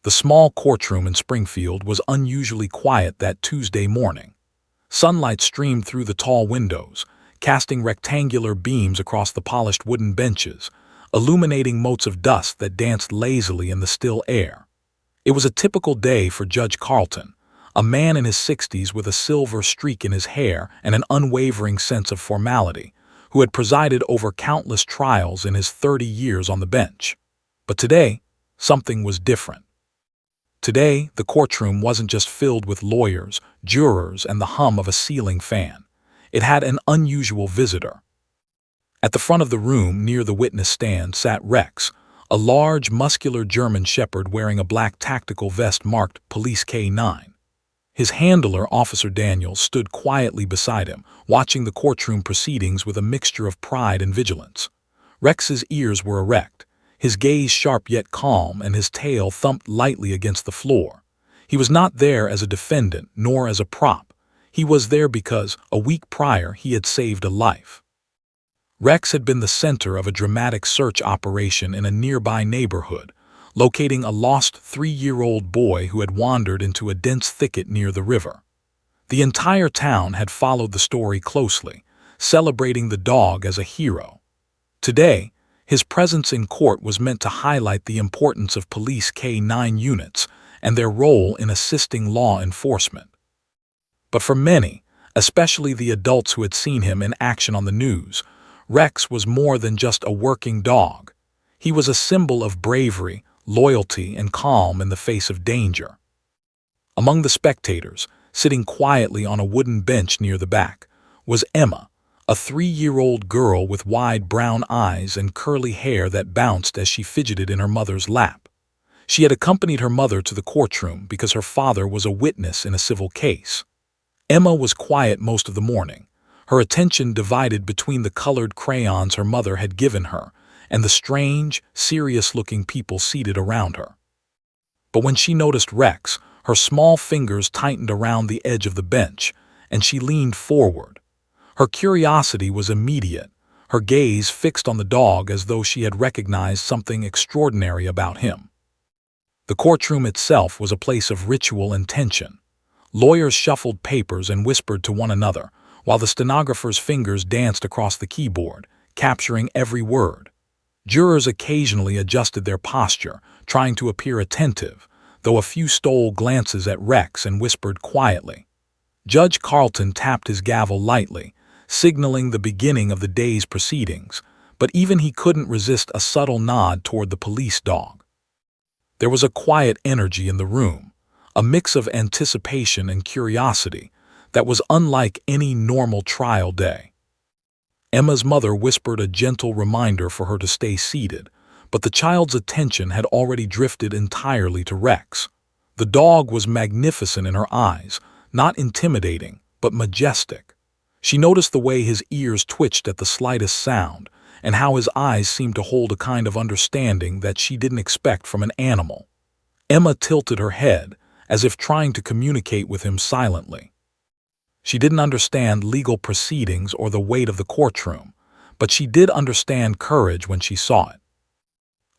The small courtroom in Springfield was unusually quiet that Tuesday morning. Sunlight streamed through the tall windows, casting rectangular beams across the polished wooden benches, illuminating motes of dust that danced lazily in the still air. It was a typical day for Judge Carlton, a man in his 60s with a silver streak in his hair and an unwavering sense of formality, who had presided over countless trials in his 30 years on the bench. But today, something was different. Today, the courtroom wasn't just filled with lawyers, jurors, and the hum of a ceiling fan. It had an unusual visitor. At the front of the room, near the witness stand, sat Rex, a large, muscular German shepherd wearing a black tactical vest marked Police K9. His handler, Officer Daniels, stood quietly beside him, watching the courtroom proceedings with a mixture of pride and vigilance. Rex's ears were erect, his gaze sharp yet calm, and his tail thumped lightly against the floor. He was not there as a defendant, nor as a prop. He was there because, a week prior, he had saved a life. Rex had been the center of a dramatic search operation in a nearby neighborhood, locating a lost 3-year-old boy who had wandered into a dense thicket near the river. The entire town had followed the story closely, celebrating the dog as a hero. Today, his presence in court was meant to highlight the importance of Police K9 units and their role in assisting law enforcement. But for many, especially the adults who had seen him in action on the news, Rex was more than just a working dog. He was a symbol of bravery, loyalty, and calm in the face of danger. Among the spectators, sitting quietly on a wooden bench near the back, was Emma, a 3-year-old girl with wide brown eyes and curly hair that bounced as she fidgeted in her mother's lap. She had accompanied her mother to the courtroom because her father was a witness in a civil case. Emma was quiet most of the morning, her attention divided between the colored crayons her mother had given her and the strange, serious-looking people seated around her. But when she noticed Rex, her small fingers tightened around the edge of the bench, and she leaned forward. Her curiosity was immediate, her gaze fixed on the dog as though she had recognized something extraordinary about him. The courtroom itself was a place of ritual and tension. Lawyers shuffled papers and whispered to one another, while the stenographer's fingers danced across the keyboard, capturing every word. Jurors occasionally adjusted their posture, trying to appear attentive, though a few stole glances at Rex and whispered quietly. Judge Carlton tapped his gavel lightly, signaling the beginning of the day's proceedings, but even he couldn't resist a subtle nod toward the police dog. There was a quiet energy in the room, a mix of anticipation and curiosity that was unlike any normal trial day. Emma's mother whispered a gentle reminder for her to stay seated, but the child's attention had already drifted entirely to Rex. The dog was magnificent in her eyes, not intimidating, but majestic. She noticed the way his ears twitched at the slightest sound, and how his eyes seemed to hold a kind of understanding that she didn't expect from an animal. Emma tilted her head, as if trying to communicate with him silently. She didn't understand legal proceedings or the weight of the courtroom, but she did understand courage when she saw it.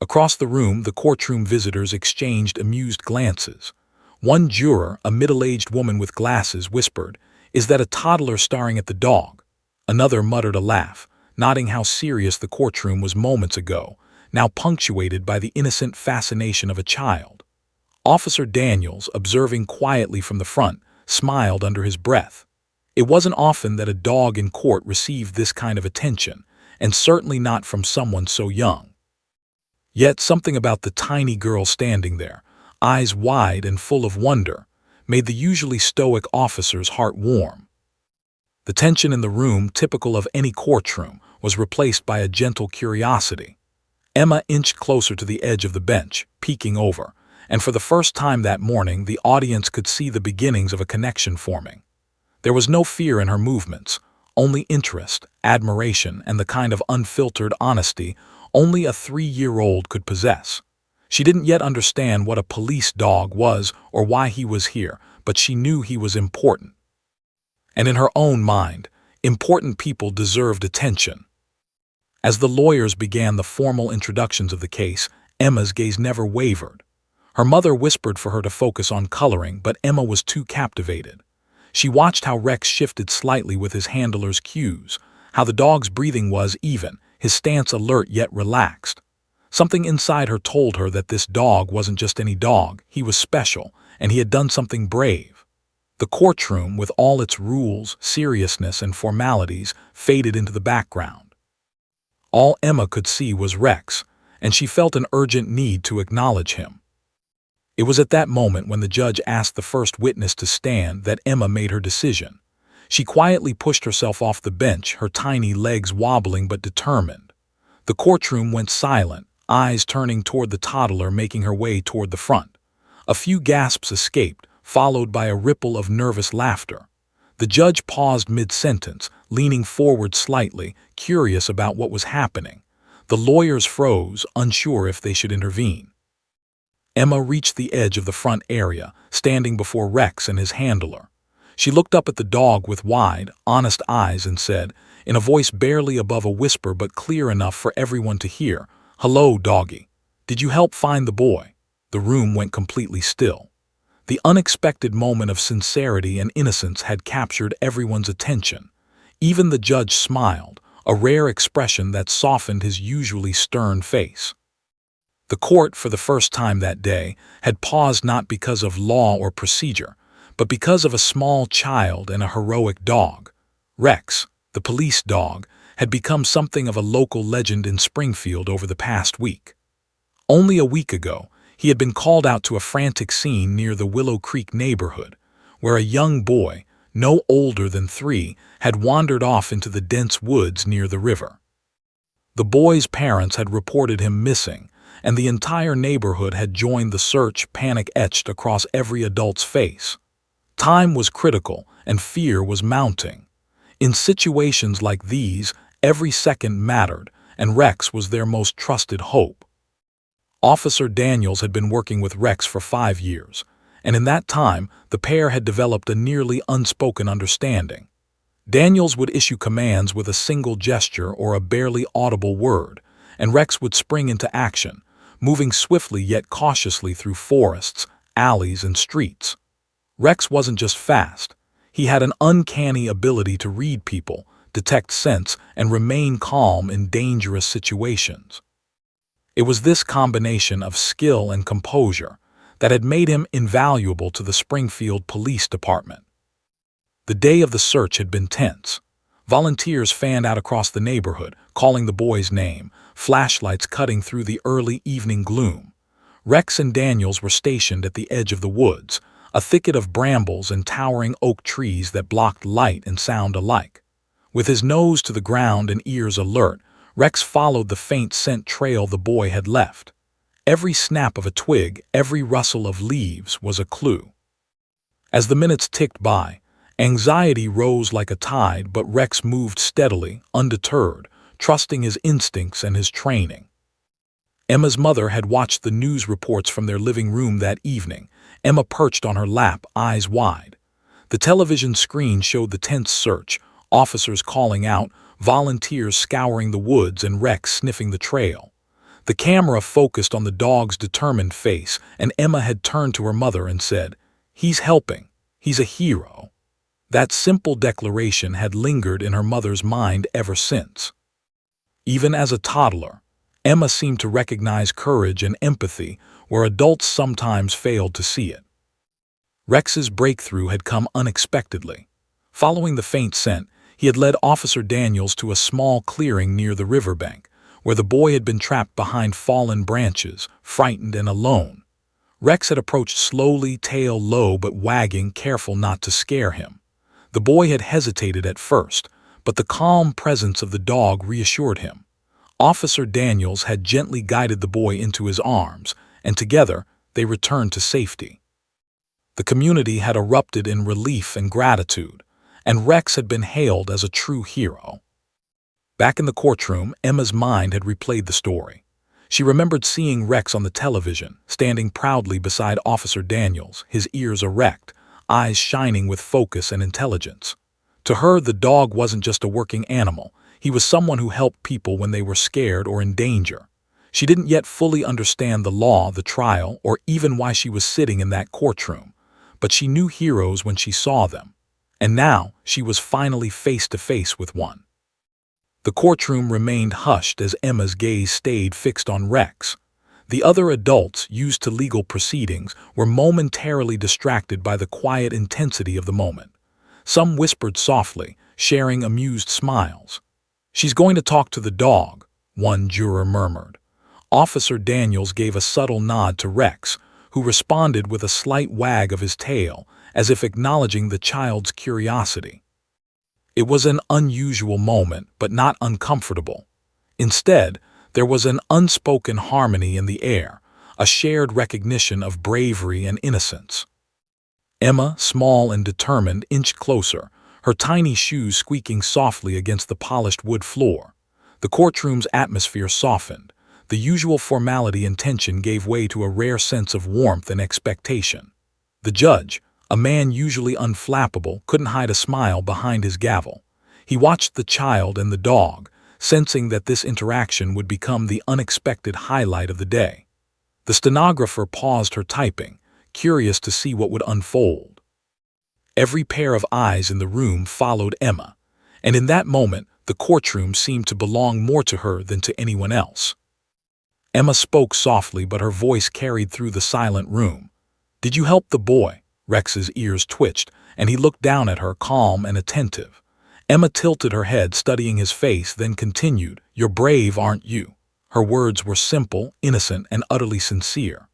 Across the room, the courtroom visitors exchanged amused glances. One juror, a middle-aged woman with glasses, whispered, "Is that a toddler staring at the dog?" Another muttered a laugh, noting how serious the courtroom was moments ago, now punctuated by the innocent fascination of a child. Officer Daniels, observing quietly from the front, smiled under his breath. It wasn't often that a dog in court received this kind of attention, and certainly not from someone so young. Yet something about the tiny girl standing there, eyes wide and full of wonder, made the usually stoic officer's heart warm. The tension in the room, typical of any courtroom, was replaced by a gentle curiosity. Emma inched closer to the edge of the bench, peeking over, and for the first time that morning the audience could see the beginnings of a connection forming. There was no fear in her movements, only interest, admiration, and the kind of unfiltered honesty only a 3-year-old could possess. She didn't yet understand what a police dog was or why he was here, but she knew he was important. And in her own mind, important people deserved attention. As the lawyers began the formal introductions of the case, Emma's gaze never wavered. Her mother whispered for her to focus on coloring, but Emma was too captivated. She watched how Rex shifted slightly with his handler's cues, how the dog's breathing was even, his stance alert yet relaxed. Something inside her told her that this dog wasn't just any dog, he was special, and he had done something brave. The courtroom, with all its rules, seriousness, and formalities, faded into the background. All Emma could see was Rex, and she felt an urgent need to acknowledge him. It was at that moment, when the judge asked the first witness to stand, that Emma made her decision. She quietly pushed herself off the bench, her tiny legs wobbling but determined. The courtroom went silent, eyes turning toward the toddler making her way toward the front. A few gasps escaped, followed by a ripple of nervous laughter. The judge paused mid-sentence, leaning forward slightly, curious about what was happening. The lawyers froze, unsure if they should intervene. Emma reached the edge of the front area, standing before Rex and his handler. She looked up at the dog with wide, honest eyes and said, in a voice barely above a whisper but clear enough for everyone to hear, "Hello, doggy. Did you help find the boy?" The room went completely still. The unexpected moment of sincerity and innocence had captured everyone's attention. Even the judge smiled, a rare expression that softened his usually stern face. The court, for the first time that day, had paused not because of law or procedure, but because of a small child and a heroic dog. Rex, the police dog, had become something of a local legend in Springfield over the past week. Only a week ago, he had been called out to a frantic scene near the Willow Creek neighborhood, where a young boy, no older than 3, had wandered off into the dense woods near the river. The boy's parents had reported him missing, and the entire neighborhood had joined the search, panic etched across every adult's face. Time was critical, and fear was mounting. In situations like these, every second mattered, and Rex was their most trusted hope. Officer Daniels had been working with Rex for 5 years, and in that time, the pair had developed a nearly unspoken understanding. Daniels would issue commands with a single gesture or a barely audible word, and Rex would spring into action, moving swiftly yet cautiously through forests, alleys, and streets. Rex wasn't just fast. He had an uncanny ability to read people, detect scents, and remain calm in dangerous situations. It was this combination of skill and composure that had made him invaluable to the Springfield Police Department. The day of the search had been tense. Volunteers fanned out across the neighborhood, calling the boy's name, flashlights cutting through the early evening gloom. Rex and Daniels were stationed at the edge of the woods, a thicket of brambles and towering oak trees that blocked light and sound alike. With his nose to the ground and ears alert, Rex followed the faint scent trail the boy had left. Every snap of a twig, every rustle of leaves was a clue. As the minutes ticked by, anxiety rose like a tide, but Rex moved steadily, undeterred, trusting his instincts and his training. Emma's mother had watched the news reports from their living room that evening, Emma perched on her lap, eyes wide. The television screen showed the tense search, officers calling out, volunteers scouring the woods, and Rex sniffing the trail. The camera focused on the dog's determined face, and Emma had turned to her mother and said, "He's helping. He's a hero." That simple declaration had lingered in her mother's mind ever since. Even as a toddler, Emma seemed to recognize courage and empathy where adults sometimes failed to see it. Rex's breakthrough had come unexpectedly. Following the faint scent, he had led Officer Daniels to a small clearing near the riverbank, where the boy had been trapped behind fallen branches, frightened and alone. Rex had approached slowly, tail low but wagging, careful not to scare him. The boy had hesitated at first, but the calm presence of the dog reassured him. Officer Daniels had gently guided the boy into his arms, and together they returned to safety. The community had erupted in relief and gratitude, and Rex had been hailed as a true hero. Back in the courtroom, Emma's mind had replayed the story. She remembered seeing Rex on the television, standing proudly beside Officer Daniels, his ears erect, eyes shining with focus and intelligence. To her, the dog wasn't just a working animal. He was someone who helped people when they were scared or in danger. She didn't yet fully understand the law, the trial, or even why she was sitting in that courtroom, but she knew heroes when she saw them. And now she was finally face to face with one. The courtroom remained hushed as Emma's gaze stayed fixed on Rex. The other adults used to legal proceedings were momentarily distracted by the quiet intensity of the moment. Some whispered softly, sharing amused smiles. "She's going to talk to the dog," one juror murmured. Officer Daniels gave a subtle nod to Rex, who responded with a slight wag of his tail, as if acknowledging the child's curiosity. It was an unusual moment, but not uncomfortable. Instead, there was an unspoken harmony in the air, a shared recognition of bravery and innocence. Emma, small and determined, inched closer, her tiny shoes squeaking softly against the polished wood floor. The courtroom's atmosphere softened. The usual formality and tension gave way to a rare sense of warmth and expectation. The judge, a man usually unflappable, couldn't hide a smile behind his gavel. He watched the child and the dog, sensing that this interaction would become the unexpected highlight of the day. The stenographer paused her typing, curious to see what would unfold. Every pair of eyes in the room followed Emma, and in that moment the courtroom seemed to belong more to her than to anyone else. Emma spoke softly, but her voice carried through the silent room. "Did you help the boy?" Rex's ears twitched, and he looked down at her, calm and attentive. Emma tilted her head, studying his face, then continued, "You're brave, aren't you?" Her words were simple, innocent, and utterly sincere.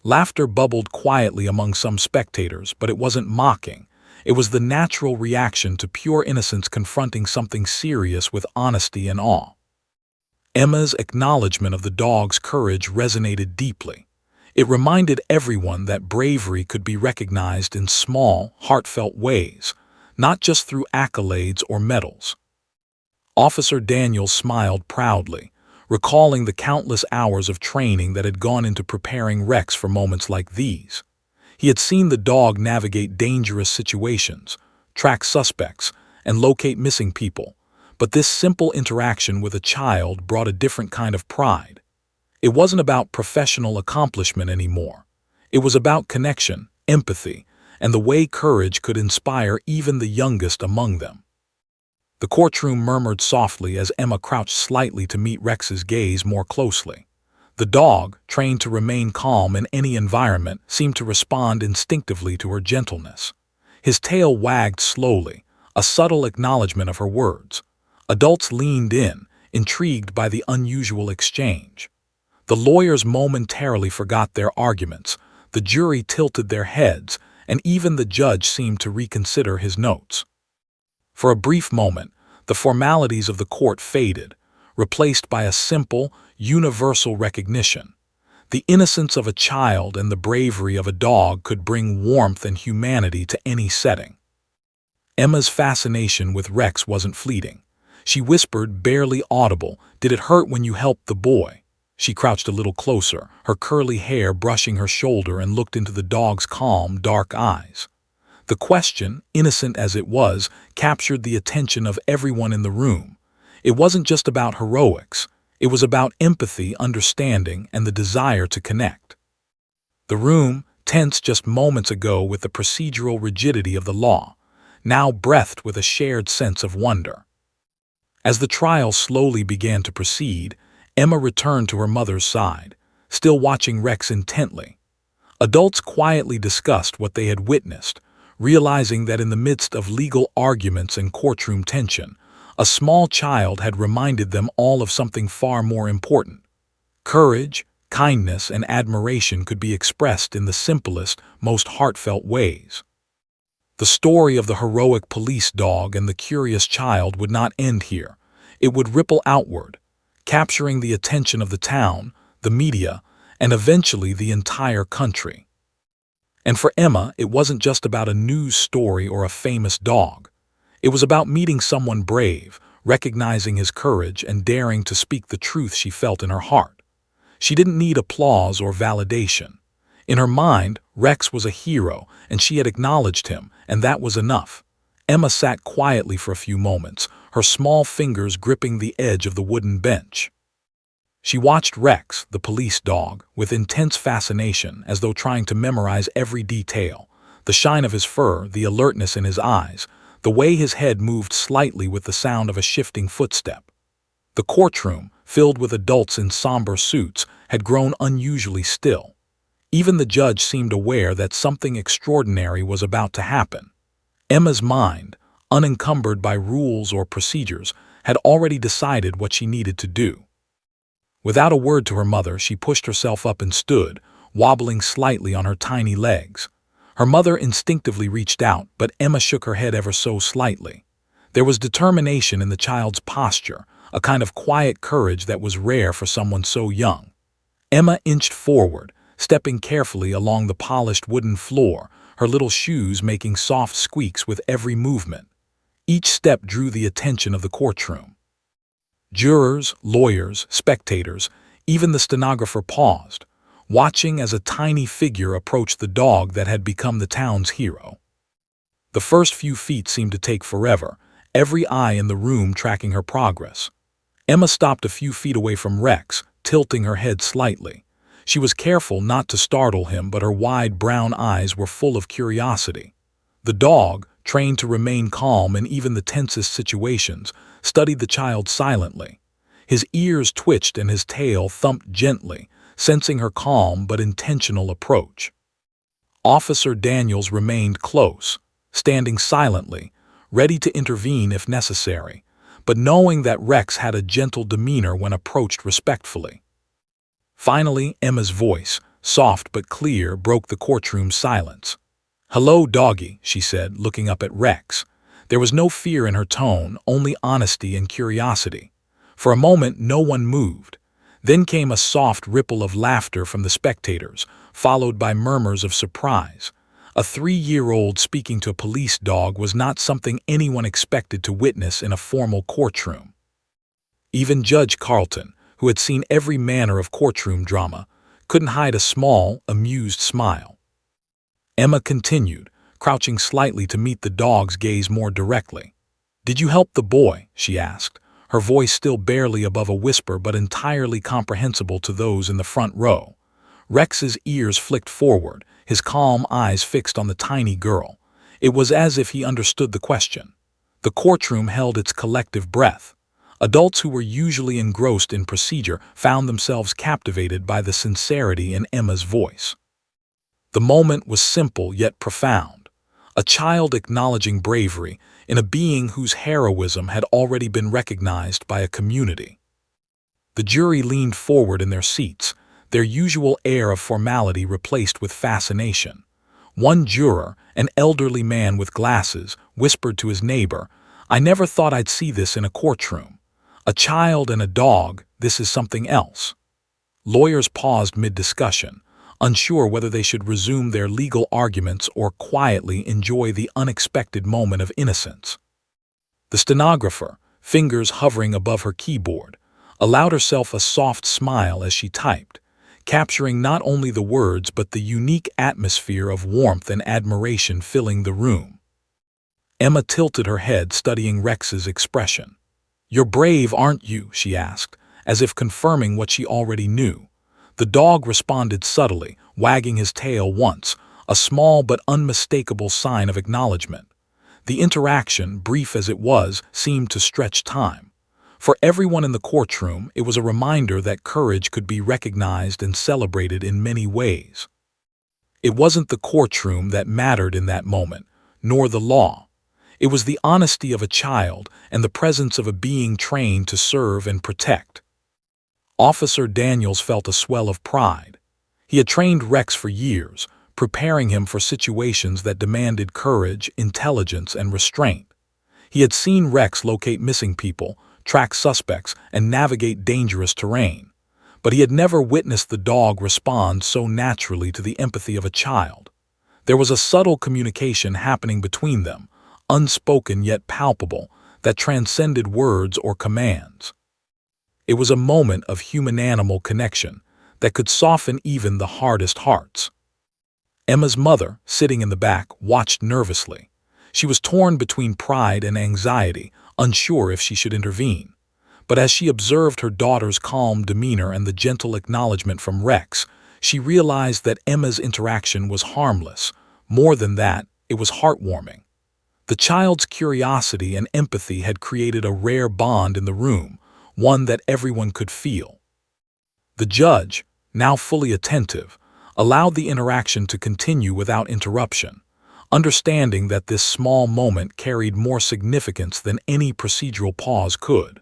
Laughter bubbled quietly among some spectators, but it wasn't mocking. It was the natural reaction to pure innocence confronting something serious with honesty and awe. Emma's acknowledgement of the dog's courage resonated deeply. It reminded everyone that bravery could be recognized in small, heartfelt ways, not just through accolades or medals. Officer Daniels smiled proudly, recalling the countless hours of training that had gone into preparing Rex for moments like these. He had seen the dog navigate dangerous situations, track suspects, and locate missing people, but this simple interaction with a child brought a different kind of pride. It wasn't about professional accomplishment anymore. It was about connection, empathy, and the way courage could inspire even the youngest among them. The courtroom murmured softly as Emma crouched slightly to meet Rex's gaze more closely. The dog, trained to remain calm in any environment, seemed to respond instinctively to her gentleness. His tail wagged slowly, a subtle acknowledgement of her words. Adults leaned in, intrigued by the unusual exchange. The lawyers momentarily forgot their arguments, the jury tilted their heads, and even the judge seemed to reconsider his notes. For a brief moment, the formalities of the court faded, replaced by a simple, universal recognition. The innocence of a child and the bravery of a dog could bring warmth and humanity to any setting. Emma's fascination with Rex wasn't fleeting. She whispered, barely audible, "Did it hurt when you helped the boy?" She crouched a little closer, her curly hair brushing her shoulder, and looked into the dog's calm, dark eyes. The question, innocent as it was, captured the attention of everyone in the room. It wasn't just about heroics. It was about empathy, understanding, and the desire to connect. The room, tense just moments ago with the procedural rigidity of the law, now breathed with a shared sense of wonder. As the trial slowly began to proceed, Emma returned to her mother's side, still watching Rex intently. Adults quietly discussed what they had witnessed, realizing that in the midst of legal arguments and courtroom tension, a small child had reminded them all of something far more important. Courage, kindness, and admiration could be expressed in the simplest, most heartfelt ways. The story of the heroic police dog and the curious child would not end here. It would ripple outward, capturing the attention of the town, the media, and eventually the entire country. And for Emma, it wasn't just about a news story or a famous dog. It was about meeting someone brave, recognizing his courage, and daring to speak the truth she felt in her heart. She didn't need applause or validation. In her mind, Rex was a hero, and she had acknowledged him, and that was enough. Emma sat quietly for a few moments, her small fingers gripping the edge of the wooden bench. She watched Rex, the police dog, with intense fascination, as though trying to memorize every detail. The shine of his fur, the alertness in his eyes, the way his head moved slightly with the sound of a shifting footstep. The courtroom, filled with adults in somber suits, had grown unusually still. Even the judge seemed aware that something extraordinary was about to happen. Emma's mind, unencumbered by rules or procedures, had already decided what she needed to do. Without a word to her mother, she pushed herself up and stood, wobbling slightly on her tiny legs. Her mother instinctively reached out, but Emma shook her head ever so slightly. There was determination in the child's posture, a kind of quiet courage that was rare for someone so young. Emma inched forward, stepping carefully along the polished wooden floor, her little shoes making soft squeaks with every movement. Each step drew the attention of the courtroom. Jurors, lawyers, spectators, even the stenographer paused, watching as a tiny figure approached the dog that had become the town's hero. The first few feet seemed to take forever, every eye in the room tracking her progress. Emma stopped a few feet away from Rex, tilting her head slightly. She was careful not to startle him, but her wide brown eyes were full of curiosity. The dog, trained to remain calm in even the tensest situations, studied the child silently. His ears twitched and his tail thumped gently, sensing her calm but intentional approach. Officer Daniels remained close, standing silently, ready to intervene if necessary, but knowing that Rex had a gentle demeanor when approached respectfully. Finally, Emma's voice, soft but clear, broke the courtroom's silence. "Hello, doggy," she said, looking up at Rex. There was no fear in her tone, only honesty and curiosity. For a moment, no one moved. Then came a soft ripple of laughter from the spectators, followed by murmurs of surprise. A 3-year-old speaking to a police dog was not something anyone expected to witness in a formal courtroom. Even Judge Carlton, who had seen every manner of courtroom drama, couldn't hide a small, amused smile. Emma continued, crouching slightly to meet the dog's gaze more directly. "Did you help the boy?" she asked, her voice still barely above a whisper but entirely comprehensible to those in the front row. Rex's ears flicked forward, his calm eyes fixed on the tiny girl. It was as if he understood the question. The courtroom held its collective breath. Adults who were usually engrossed in procedure found themselves captivated by the sincerity in Emma's voice. The moment was simple yet profound. A child acknowledging bravery in a being whose heroism had already been recognized by a community. The jury leaned forward in their seats, their usual air of formality replaced with fascination. One juror, an elderly man with glasses, whispered to his neighbor, "I never thought I'd see this in a courtroom. A child and a dog, this is something else." Lawyers paused mid-discussion, unsure whether they should resume their legal arguments or quietly enjoy the unexpected moment of innocence. The stenographer, fingers hovering above her keyboard, allowed herself a soft smile as she typed, capturing not only the words but the unique atmosphere of warmth and admiration filling the room. Emma tilted her head, studying Rex's expression. "You're brave, aren't you?" she asked, as if confirming what she already knew. The dog responded subtly, wagging his tail once, a small but unmistakable sign of acknowledgement. The interaction, brief as it was, seemed to stretch time. For everyone in the courtroom, it was a reminder that courage could be recognized and celebrated in many ways. It wasn't the courtroom that mattered in that moment, nor the law. It was the honesty of a child and the presence of a being trained to serve and protect. Officer Daniels felt a swell of pride. He had trained Rex for years, preparing him for situations that demanded courage, intelligence, and restraint. He had seen Rex locate missing people, track suspects, and navigate dangerous terrain. But he had never witnessed the dog respond so naturally to the empathy of a child. There was a subtle communication happening between them, unspoken yet palpable, that transcended words or commands. It was a moment of human-animal connection that could soften even the hardest hearts. Emma's mother, sitting in the back, watched nervously. She was torn between pride and anxiety, unsure if she should intervene. But as she observed her daughter's calm demeanor and the gentle acknowledgement from Rex, she realized that Emma's interaction was harmless. More than that, it was heartwarming. The child's curiosity and empathy had created a rare bond in the room, one that everyone could feel. The judge, now fully attentive, allowed the interaction to continue without interruption, understanding that this small moment carried more significance than any procedural pause could.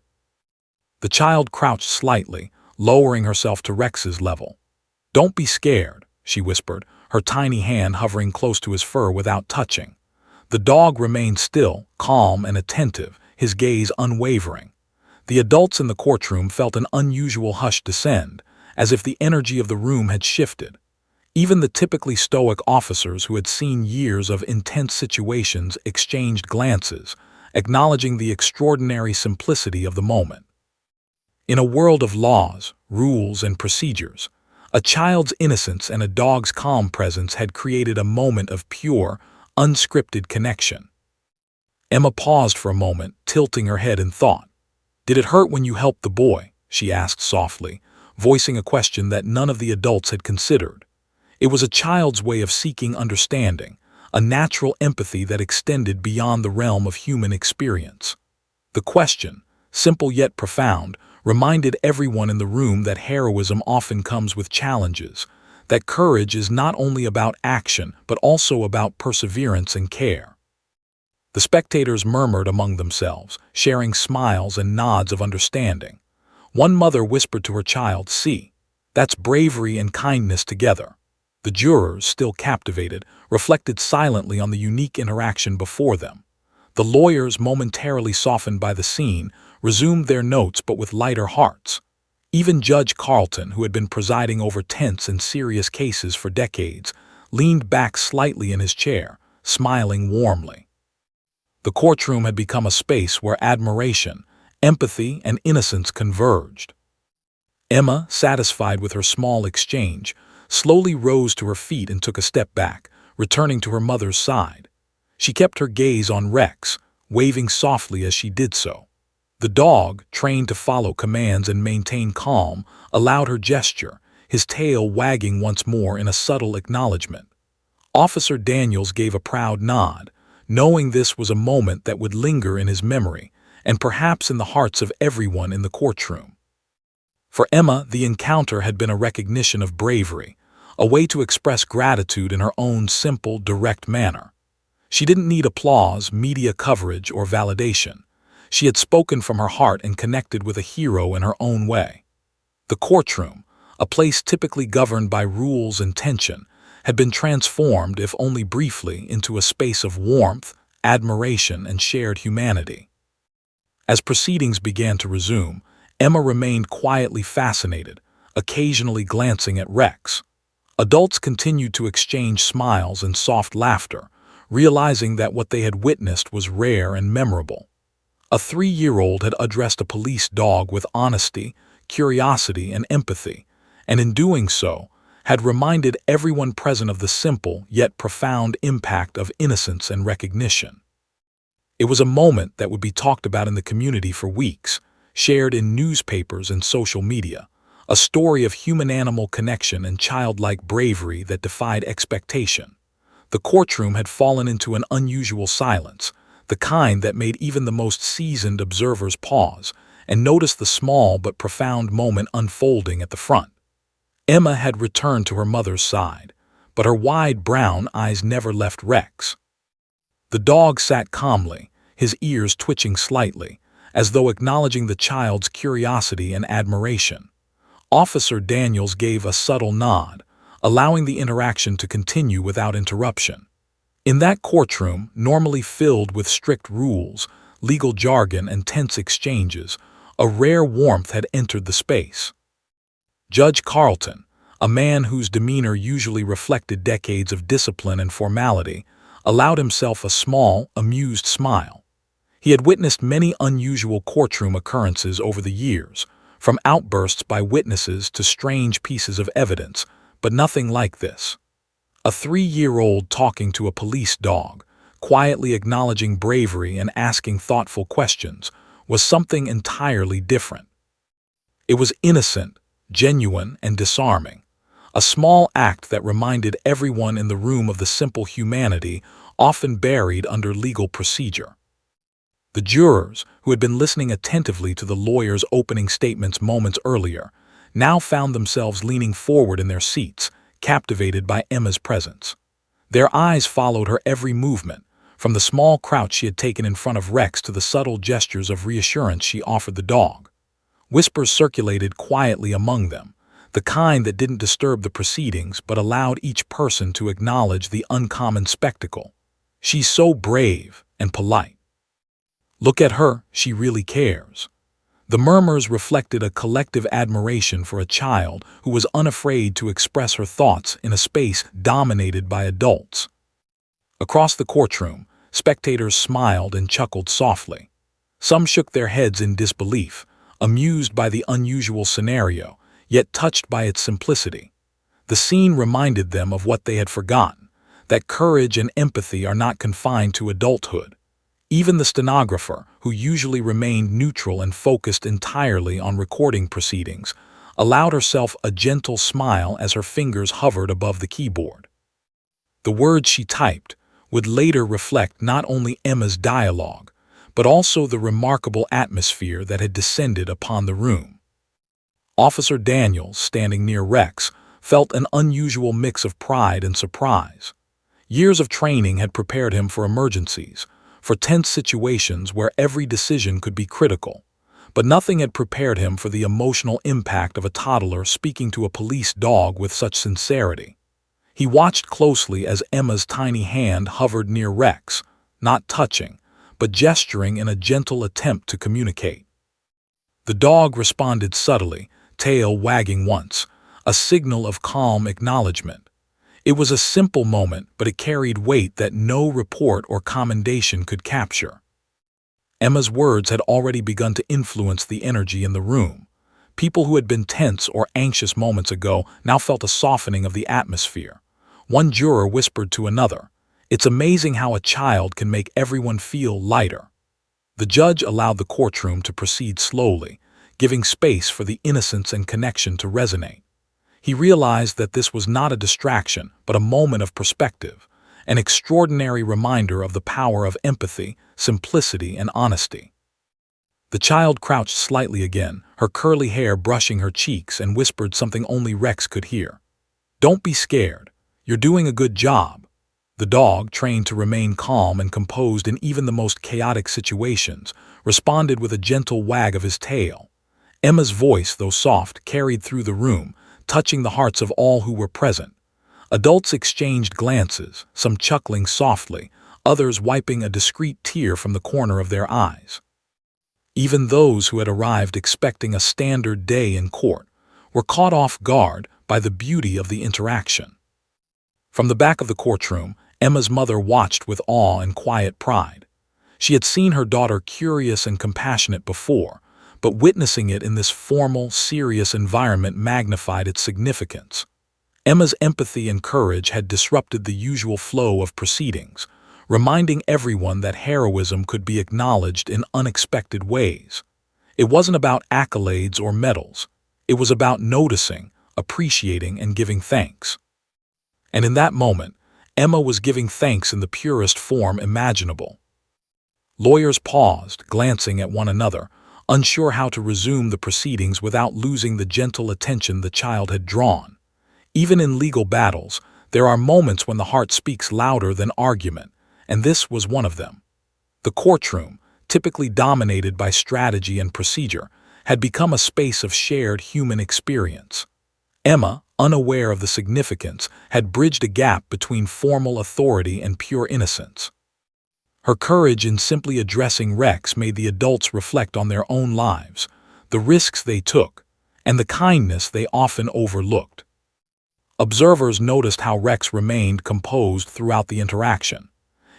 The child crouched slightly, lowering herself to Rex's level. "Don't be scared," she whispered, her tiny hand hovering close to his fur without touching. The dog remained still, calm and attentive, his gaze unwavering. The adults in the courtroom felt an unusual hush descend, as if the energy of the room had shifted. Even the typically stoic officers who had seen years of intense situations exchanged glances, acknowledging the extraordinary simplicity of the moment. In a world of laws, rules, and procedures, a child's innocence and a dog's calm presence had created a moment of pure, unscripted connection. Emma paused for a moment, tilting her head in thought. "Did it hurt when you helped the boy?" she asked softly, voicing a question that none of the adults had considered. It was a child's way of seeking understanding, a natural empathy that extended beyond the realm of human experience. The question, simple yet profound, reminded everyone in the room that heroism often comes with challenges, that courage is not only about action but also about perseverance and care. The spectators murmured among themselves, sharing smiles and nods of understanding. One mother whispered to her child, "See, that's bravery and kindness together." The jurors, still captivated, reflected silently on the unique interaction before them. The lawyers, momentarily softened by the scene, resumed their notes but with lighter hearts. Even Judge Carlton, who had been presiding over tense and serious cases for decades, leaned back slightly in his chair, smiling warmly. The courtroom had become a space where admiration, empathy, and innocence converged. Emma, satisfied with her small exchange, slowly rose to her feet and took a step back, returning to her mother's side. She kept her gaze on Rex, waving softly as she did so. The dog, trained to follow commands and maintain calm, allowed her gesture, his tail wagging once more in a subtle acknowledgement. Officer Daniels gave a proud nod, knowing this was a moment that would linger in his memory, and perhaps in the hearts of everyone in the courtroom. For Emma, the encounter had been a recognition of bravery, a way to express gratitude in her own simple, direct manner. She didn't need applause, media coverage, or validation. She had spoken from her heart and connected with a hero in her own way. The courtroom, a place typically governed by rules and tension, had been transformed, if only briefly, into a space of warmth, admiration, and shared humanity. As proceedings began to resume, Emma remained quietly fascinated, occasionally glancing at Rex. Adults continued to exchange smiles and soft laughter, realizing that what they had witnessed was rare and memorable. A 3-year-old had addressed a police dog with honesty, curiosity, and empathy, and in doing so, had reminded everyone present of the simple yet profound impact of innocence and recognition. It was a moment that would be talked about in the community for weeks, shared in newspapers and social media, a story of human-animal connection and childlike bravery that defied expectation. The courtroom had fallen into an unusual silence, the kind that made even the most seasoned observers pause and notice the small but profound moment unfolding at the front. Emma had returned to her mother's side, but her wide brown eyes never left Rex. The dog sat calmly, his ears twitching slightly, as though acknowledging the child's curiosity and admiration. Officer Daniels gave a subtle nod, allowing the interaction to continue without interruption. In that courtroom, normally filled with strict rules, legal jargon, and tense exchanges, a rare warmth had entered the space. Judge Carlton, a man whose demeanor usually reflected decades of discipline and formality, allowed himself a small, amused smile. He had witnessed many unusual courtroom occurrences over the years, from outbursts by witnesses to strange pieces of evidence, but nothing like this. A 3-year-old talking to a police dog, quietly acknowledging bravery and asking thoughtful questions, was something entirely different. It was innocent, genuine, and disarming, a small act that reminded everyone in the room of the simple humanity often buried under legal procedure. The jurors, who had been listening attentively to the lawyer's opening statements moments earlier, now found themselves leaning forward in their seats, captivated by Emma's presence. Their eyes followed her every movement, from the small crouch she had taken in front of Rex to the subtle gestures of reassurance she offered the dog. Whispers circulated quietly among them, the kind that didn't disturb the proceedings but allowed each person to acknowledge the uncommon spectacle. "She's so brave and polite. Look at her, she really cares." The murmurs reflected a collective admiration for a child who was unafraid to express her thoughts in a space dominated by adults. Across the courtroom, spectators smiled and chuckled softly. Some shook their heads in disbelief, amused by the unusual scenario, yet touched by its simplicity. The scene reminded them of what they had forgotten, that courage and empathy are not confined to adulthood. Even the stenographer, who usually remained neutral and focused entirely on recording proceedings, allowed herself a gentle smile as her fingers hovered above the keyboard. The words she typed would later reflect not only Emma's dialogue, but also the remarkable atmosphere that had descended upon the room. Officer Daniels, standing near Rex, felt an unusual mix of pride and surprise. Years of training had prepared him for emergencies, for tense situations where every decision could be critical, but nothing had prepared him for the emotional impact of a toddler speaking to a police dog with such sincerity. He watched closely as Emma's tiny hand hovered near Rex, not touching, but gesturing in a gentle attempt to communicate. The dog responded subtly, tail wagging once, a signal of calm acknowledgement. It was a simple moment, but it carried weight that no report or commendation could capture. Emma's words had already begun to influence the energy in the room. People who had been tense or anxious moments ago now felt a softening of the atmosphere. One juror whispered to another, "It's amazing how a child can make everyone feel lighter." The judge allowed the courtroom to proceed slowly, giving space for the innocence and connection to resonate. He realized that this was not a distraction, but a moment of perspective, an extraordinary reminder of the power of empathy, simplicity, and honesty. The child crouched slightly again, her curly hair brushing her cheeks, and whispered something only Rex could hear. "Don't be scared. You're doing a good job." The dog, trained to remain calm and composed in even the most chaotic situations, responded with a gentle wag of his tail. Emma's voice, though soft, carried through the room, touching the hearts of all who were present. Adults exchanged glances, some chuckling softly, others wiping a discreet tear from the corner of their eyes. Even those who had arrived expecting a standard day in court were caught off guard by the beauty of the interaction. From the back of the courtroom, Emma's mother watched with awe and quiet pride. She had seen her daughter curious and compassionate before, but witnessing it in this formal, serious environment magnified its significance. Emma's empathy and courage had disrupted the usual flow of proceedings, reminding everyone that heroism could be acknowledged in unexpected ways. It wasn't about accolades or medals. It was about noticing, appreciating, and giving thanks. And in that moment, Emma was giving thanks in the purest form imaginable. Lawyers paused, glancing at one another, unsure how to resume the proceedings without losing the gentle attention the child had drawn. Even in legal battles, there are moments when the heart speaks louder than argument, and this was one of them. The courtroom, typically dominated by strategy and procedure, had become a space of shared human experience. Emma, unaware of the significance, had bridged a gap between formal authority and pure innocence. Her courage in simply addressing Rex made the adults reflect on their own lives, the risks they took, and the kindness they often overlooked. Observers noticed how Rex remained composed throughout the interaction.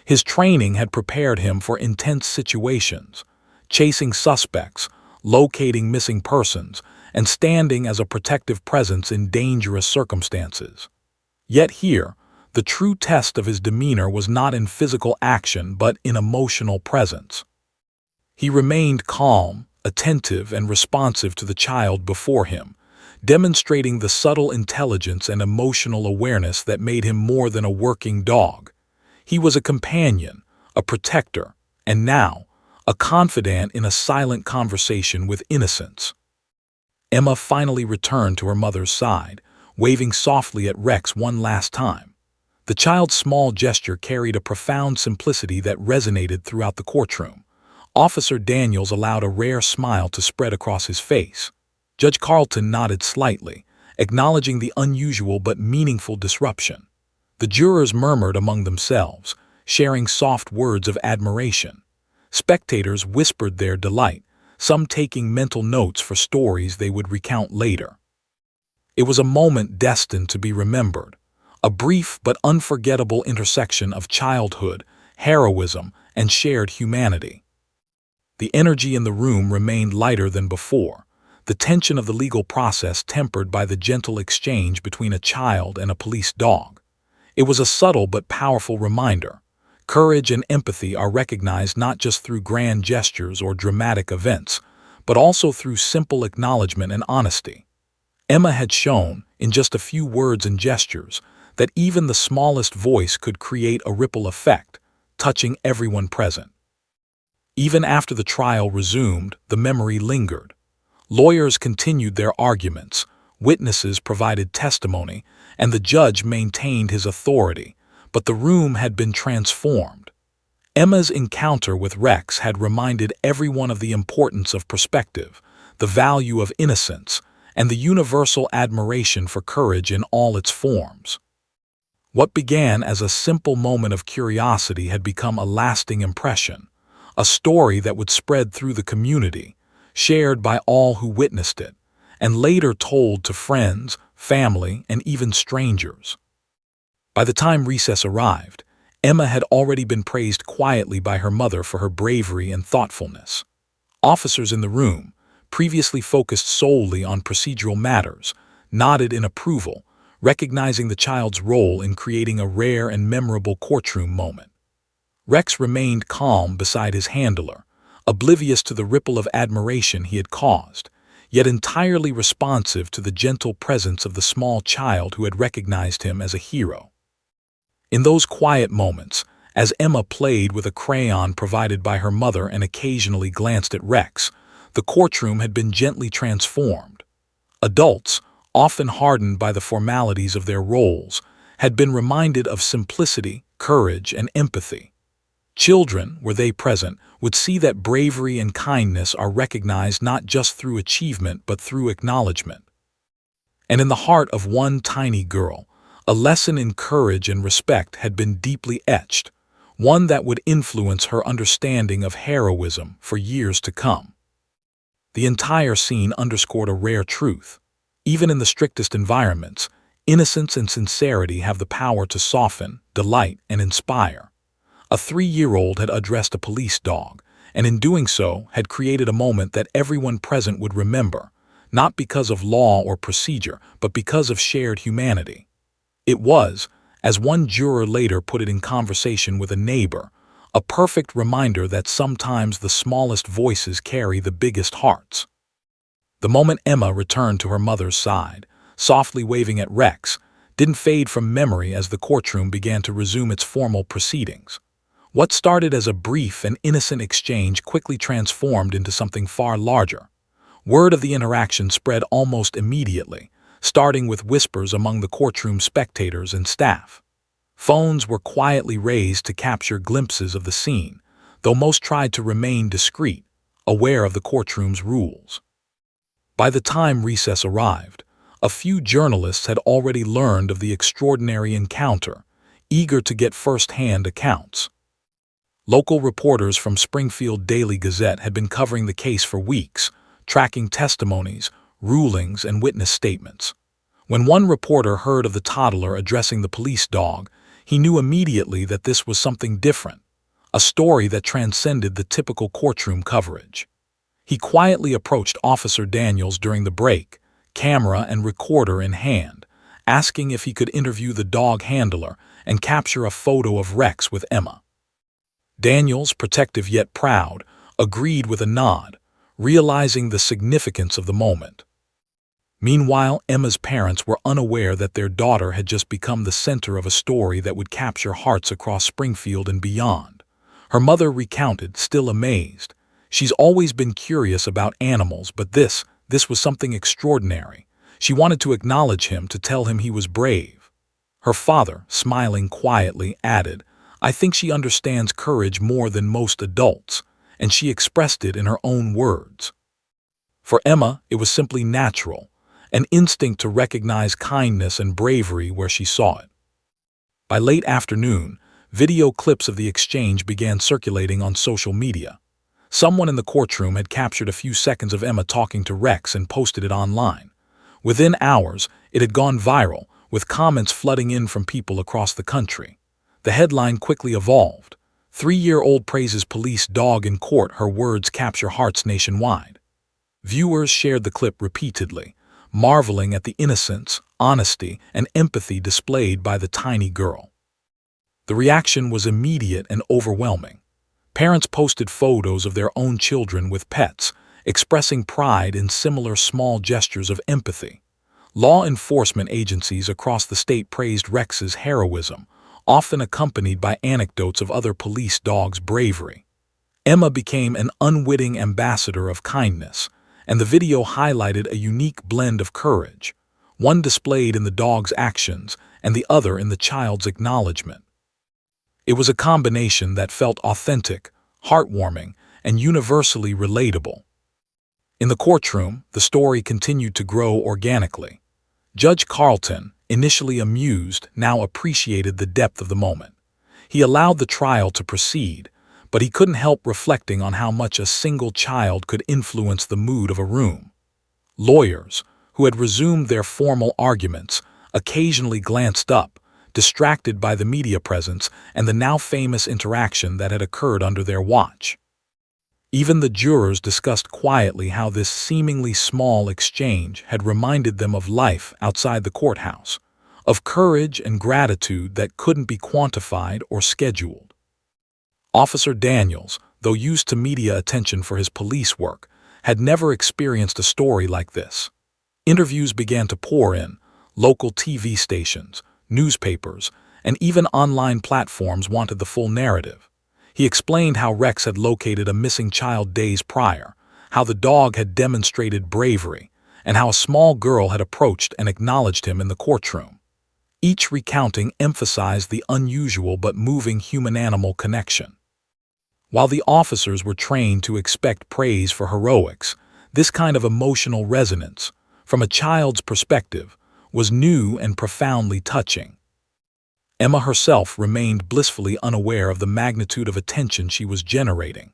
His training had prepared him for intense situations, chasing suspects, locating missing persons, and standing as a protective presence in dangerous circumstances. Yet here, the true test of his demeanor was not in physical action but in emotional presence. He remained calm, attentive, and responsive to the child before him, demonstrating the subtle intelligence and emotional awareness that made him more than a working dog. He was a companion, a protector, and now, a confidant in a silent conversation with innocence. Emma finally returned to her mother's side, waving softly at Rex one last time. The child's small gesture carried a profound simplicity that resonated throughout the courtroom. Officer Daniels allowed a rare smile to spread across his face. Judge Carlton nodded slightly, acknowledging the unusual but meaningful disruption. The jurors murmured among themselves, sharing soft words of admiration. Spectators whispered their delight, some taking mental notes for stories they would recount later. It was a moment destined to be remembered, a brief but unforgettable intersection of childhood, heroism, and shared humanity. The energy in the room remained lighter than before, the tension of the legal process tempered by the gentle exchange between a child and a police dog. It was a subtle but powerful reminder. Courage and empathy are recognized not just through grand gestures or dramatic events, but also through simple acknowledgement and honesty. Emma had shown, in just a few words and gestures, that even the smallest voice could create a ripple effect, touching everyone present. Even after the trial resumed, the memory lingered. Lawyers continued their arguments, witnesses provided testimony, and the judge maintained his authority, but the room had been transformed. Emma's encounter with Rex had reminded everyone of the importance of perspective, the value of innocence, and the universal admiration for courage in all its forms. What began as a simple moment of curiosity had become a lasting impression, a story that would spread through the community, shared by all who witnessed it, and later told to friends, family, and even strangers. By the time recess arrived, Emma had already been praised quietly by her mother for her bravery and thoughtfulness. Officers in the room, previously focused solely on procedural matters, nodded in approval, recognizing the child's role in creating a rare and memorable courtroom moment. Rex remained calm beside his handler, oblivious to the ripple of admiration he had caused, yet entirely responsive to the gentle presence of the small child who had recognized him as a hero. In those quiet moments, as Emma played with a crayon provided by her mother and occasionally glanced at Rex, the courtroom had been gently transformed. Adults, often hardened by the formalities of their roles, had been reminded of simplicity, courage, and empathy. Children, were they present, would see that bravery and kindness are recognized not just through achievement but through acknowledgement. And in the heart of one tiny girl, a lesson in courage and respect had been deeply etched, one that would influence her understanding of heroism for years to come. The entire scene underscored a rare truth. Even in the strictest environments, innocence and sincerity have the power to soften, delight, and inspire. A 3-year-old had addressed a police dog, and in doing so had created a moment that everyone present would remember, not because of law or procedure, but because of shared humanity. It was, as one juror later put it in conversation with a neighbor, a perfect reminder that sometimes the smallest voices carry the biggest hearts. The moment Emma returned to her mother's side, softly waving at Rex, didn't fade from memory as the courtroom began to resume its formal proceedings. What started as a brief and innocent exchange quickly transformed into something far larger. Word of the interaction spread almost immediately, starting with whispers among the courtroom spectators and staff. Phones were quietly raised to capture glimpses of the scene, though most tried to remain discreet, aware of the courtroom's rules. By the time recess arrived, a few journalists had already learned of the extraordinary encounter, eager to get first-hand accounts. Local reporters from Springfield Daily Gazette had been covering the case for weeks, tracking testimonies, rulings, and witness statements. When one reporter heard of the toddler addressing the police dog, he knew immediately that this was something different, a story that transcended the typical courtroom coverage. He quietly approached Officer Daniels during the break, camera and recorder in hand, asking if he could interview the dog handler and capture a photo of Rex with Emma. Daniels, protective yet proud, agreed with a nod, realizing the significance of the moment. Meanwhile, Emma's parents were unaware that their daughter had just become the center of a story that would capture hearts across Springfield and beyond. Her mother recounted, still amazed. She's always been curious about animals, but this was something extraordinary. She wanted to acknowledge him, to tell him he was brave. Her father, smiling quietly, added, "I think she understands courage more than most adults," and she expressed it in her own words. For Emma, it was simply natural, an instinct to recognize kindness and bravery where she saw it. By late afternoon, video clips of the exchange began circulating on social media. Someone in the courtroom had captured a few seconds of Emma talking to Rex and posted it online. Within hours, it had gone viral, with comments flooding in from people across the country. The headline quickly evolved. 3-year-old praises police dog in court, her words capture hearts nationwide. Viewers shared the clip repeatedly, marveling at the innocence, honesty, and empathy displayed by the tiny girl. The reaction was immediate and overwhelming. Parents posted photos of their own children with pets, expressing pride in similar small gestures of empathy. Law enforcement agencies across the state praised Rex's heroism, often accompanied by anecdotes of other police dogs' bravery. Emma became an unwitting ambassador of kindness, and the video highlighted a unique blend of courage, one displayed in the dog's actions and the other in the child's acknowledgement. It was a combination that felt authentic, heartwarming, and universally relatable. In the courtroom, the story continued to grow organically. Judge Carlton, initially amused, now appreciated the depth of the moment. He allowed the trial to proceed, but he couldn't help reflecting on how much a single child could influence the mood of a room. Lawyers, who had resumed their formal arguments, occasionally glanced up, distracted by the media presence and the now famous interaction that had occurred under their watch. Even the jurors discussed quietly how this seemingly small exchange had reminded them of life outside the courthouse, of courage and gratitude that couldn't be quantified or scheduled. Officer Daniels, though used to media attention for his police work, had never experienced a story like this. Interviews began to pour in. Local TV stations, newspapers, and even online platforms wanted the full narrative. He explained how Rex had located a missing child days prior, how the dog had demonstrated bravery, and how a small girl had approached and acknowledged him in the courtroom. Each recounting emphasized the unusual but moving human-animal connection. While the officers were trained to expect praise for heroics, this kind of emotional resonance, from a child's perspective, was new and profoundly touching. Emma herself remained blissfully unaware of the magnitude of attention she was generating.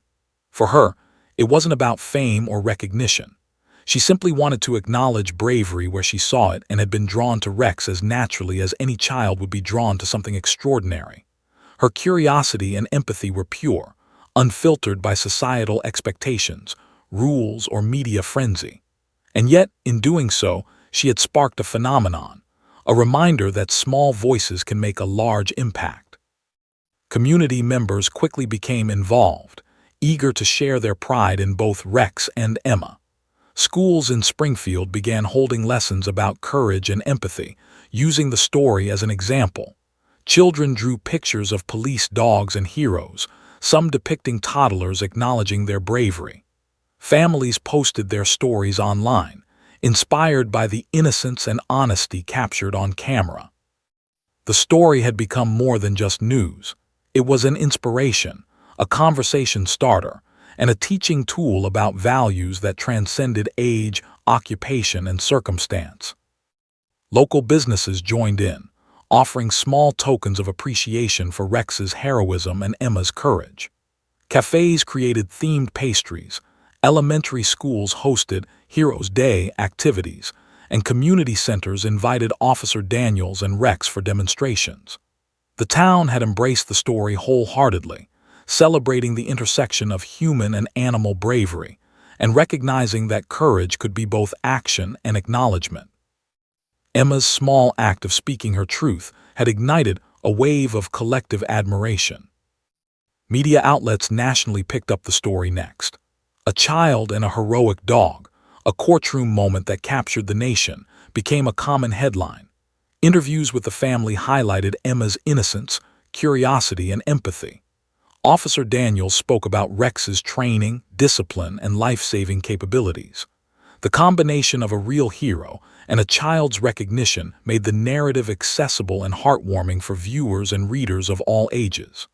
For her, it wasn't about fame or recognition. She simply wanted to acknowledge bravery where she saw it and had been drawn to Rex as naturally as any child would be drawn to something extraordinary. Her curiosity and empathy were pure, unfiltered by societal expectations, rules, or media frenzy. And yet, in doing so, she had sparked a phenomenon, a reminder that small voices can make a large impact. Community members quickly became involved, eager to share their pride in both Rex and Emma. Schools in Springfield began holding lessons about courage and empathy, using the story as an example. Children drew pictures of police dogs and heroes, some depicting toddlers acknowledging their bravery. Families posted their stories online, inspired by the innocence and honesty captured on camera. The story had become more than just news. It was an inspiration, a conversation starter, and a teaching tool about values that transcended age, occupation, and circumstance. Local businesses joined in, offering small tokens of appreciation for Rex's heroism and Emma's courage. Cafes created themed pastries, elementary schools hosted Heroes Day activities, and community centers invited Officer Daniels and Rex for demonstrations. The town had embraced the story wholeheartedly, celebrating the intersection of human and animal bravery, and recognizing that courage could be both action and acknowledgement. Emma's small act of speaking her truth had ignited a wave of collective admiration. Media outlets nationally picked up the story next. A child and a heroic dog, a courtroom moment that captured the nation, became a common headline. Interviews with the family highlighted Emma's innocence, curiosity, and empathy. Officer Daniels spoke about Rex's training, discipline, and life-saving capabilities. The combination of a real hero and a child's recognition made the narrative accessible and heartwarming for viewers and readers of all ages.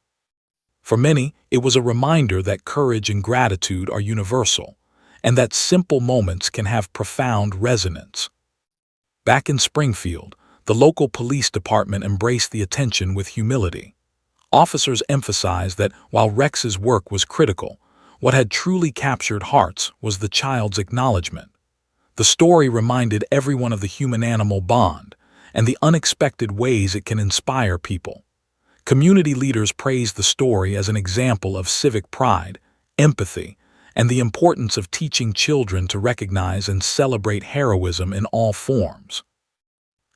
For many, it was a reminder that courage and gratitude are universal, and that simple moments can have profound resonance. Back in Springfield, the local police department embraced the attention with humility. Officers emphasized that while Rex's work was critical, what had truly captured hearts was the child's acknowledgement. The story reminded everyone of the human-animal bond and the unexpected ways it can inspire people. Community leaders praised the story as an example of civic pride, empathy, and the importance of teaching children to recognize and celebrate heroism in all forms.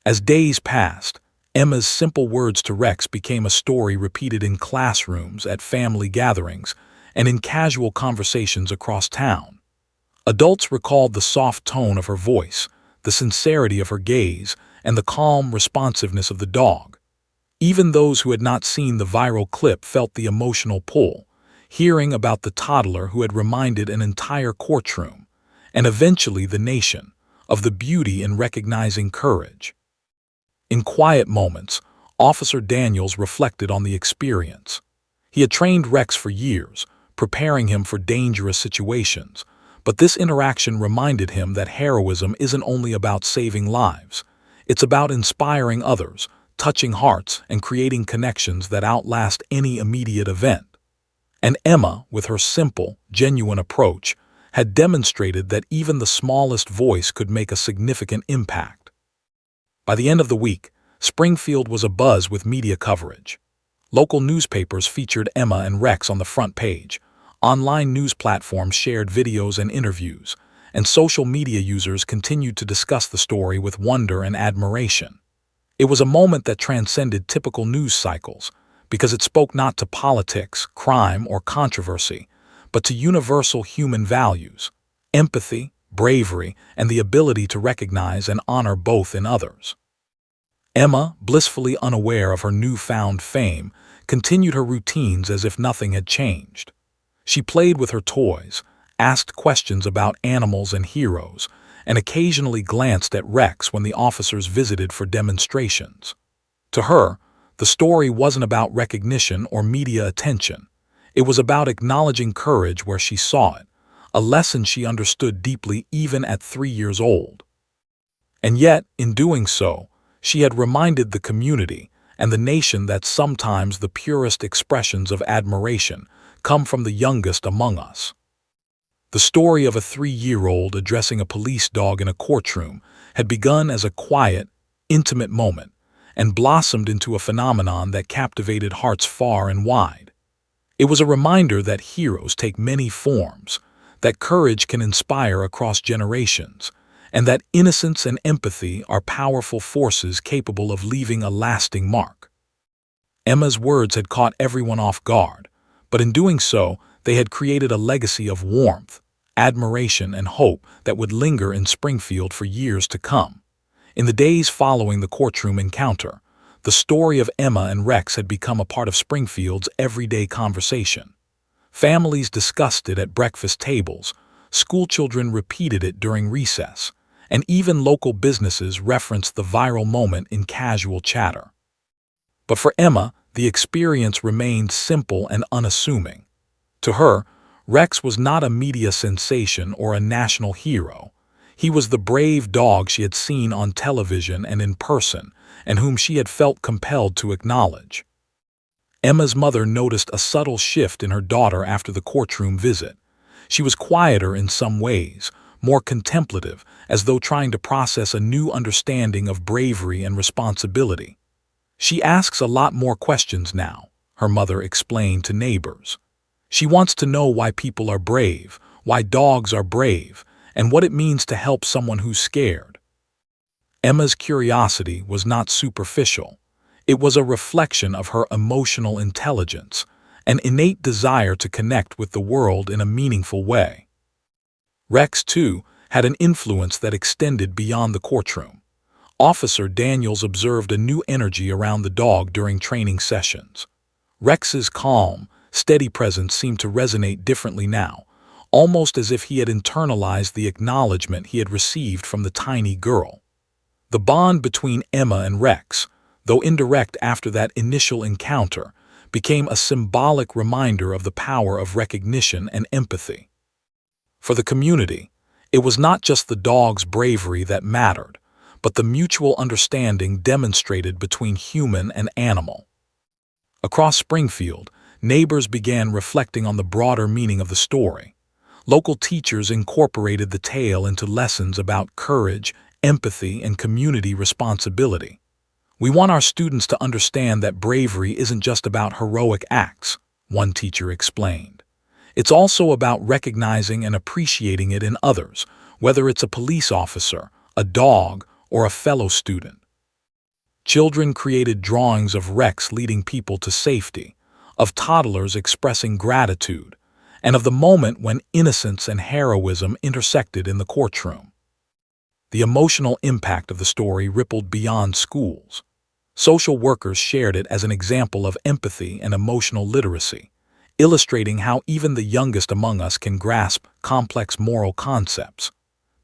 As days passed, Emma's simple words to Rex became a story repeated in classrooms, at family gatherings, and in casual conversations across town. Adults recalled the soft tone of her voice, the sincerity of her gaze, and the calm responsiveness of the dog. Even those who had not seen the viral clip felt the emotional pull, hearing about the toddler who had reminded an entire courtroom, and eventually the nation, of the beauty in recognizing courage. In quiet moments, Officer Daniels reflected on the experience. He had trained Rex for years, preparing him for dangerous situations, but this interaction reminded him that heroism isn't only about saving lives. It's about inspiring others, touching hearts, and creating connections that outlast any immediate event. And Emma, with her simple, genuine approach, had demonstrated that even the smallest voice could make a significant impact. By the end of the week, Springfield was abuzz with media coverage. Local newspapers featured Emma and Rex on the front page. Online news platforms shared videos and interviews, and social media users continued to discuss the story with wonder and admiration. It was a moment that transcended typical news cycles, because it spoke not to politics, crime, or controversy, but to universal human values: empathy, bravery, and the ability to recognize and honor both in others. Emma, blissfully unaware of her newfound fame, continued her routines as if nothing had changed. She played with her toys, asked questions about animals and heroes, and occasionally glanced at Rex when the officers visited for demonstrations. To her, the story wasn't about recognition or media attention. It was about acknowledging courage where she saw it, a lesson she understood deeply even at 3 years old. And yet, in doing so, she had reminded the community and the nation that sometimes the purest expressions of admiration come from the youngest among us. The story of a 3-year-old addressing a police dog in a courtroom had begun as a quiet, intimate moment and blossomed into a phenomenon that captivated hearts far and wide. It was a reminder that heroes take many forms, that courage can inspire across generations, and that innocence and empathy are powerful forces capable of leaving a lasting mark. Emma's words had caught everyone off guard, but in doing so, they had created a legacy of warmth, admiration, and hope that would linger in Springfield for years to come. In the days following the courtroom encounter, the story of Emma and Rex had become a part of Springfield's everyday conversation. Families discussed it at breakfast tables, schoolchildren repeated it during recess, and even local businesses referenced the viral moment in casual chatter. But for Emma, the experience remained simple and unassuming. To her, Rex was not a media sensation or a national hero. He was the brave dog she had seen on television and in person, and whom she had felt compelled to acknowledge. Emma's mother noticed a subtle shift in her daughter after the courtroom visit. She was quieter in some ways, more contemplative, as though trying to process a new understanding of bravery and responsibility. "She asks a lot more questions now," her mother explained to neighbors. "She wants to know why people are brave, why dogs are brave, and what it means to help someone who's scared." Emma's curiosity was not superficial. It was a reflection of her emotional intelligence, an innate desire to connect with the world in a meaningful way. Rex, too, had an influence that extended beyond the courtroom. Officer Daniels observed a new energy around the dog during training sessions. Rex's calm, steady presence seemed to resonate differently now, almost as if he had internalized the acknowledgement he had received from the tiny girl. The bond between Emma and Rex, though indirect after that initial encounter, became a symbolic reminder of the power of recognition and empathy. For the community, it was not just the dog's bravery that mattered, but the mutual understanding demonstrated between human and animal. Across Springfield, neighbors began reflecting on the broader meaning of the story. Local teachers incorporated the tale into lessons about courage, empathy, and community responsibility. "We want our students to understand that bravery isn't just about heroic acts," one teacher explained. "It's also about recognizing and appreciating it in others, whether it's a police officer, a dog, or a fellow student." Children created drawings of Rex leading people to safety, of toddlers expressing gratitude, and of the moment when innocence and heroism intersected in the courtroom. The emotional impact of the story rippled beyond schools. Social workers shared it as an example of empathy and emotional literacy, illustrating how even the youngest among us can grasp complex moral concepts.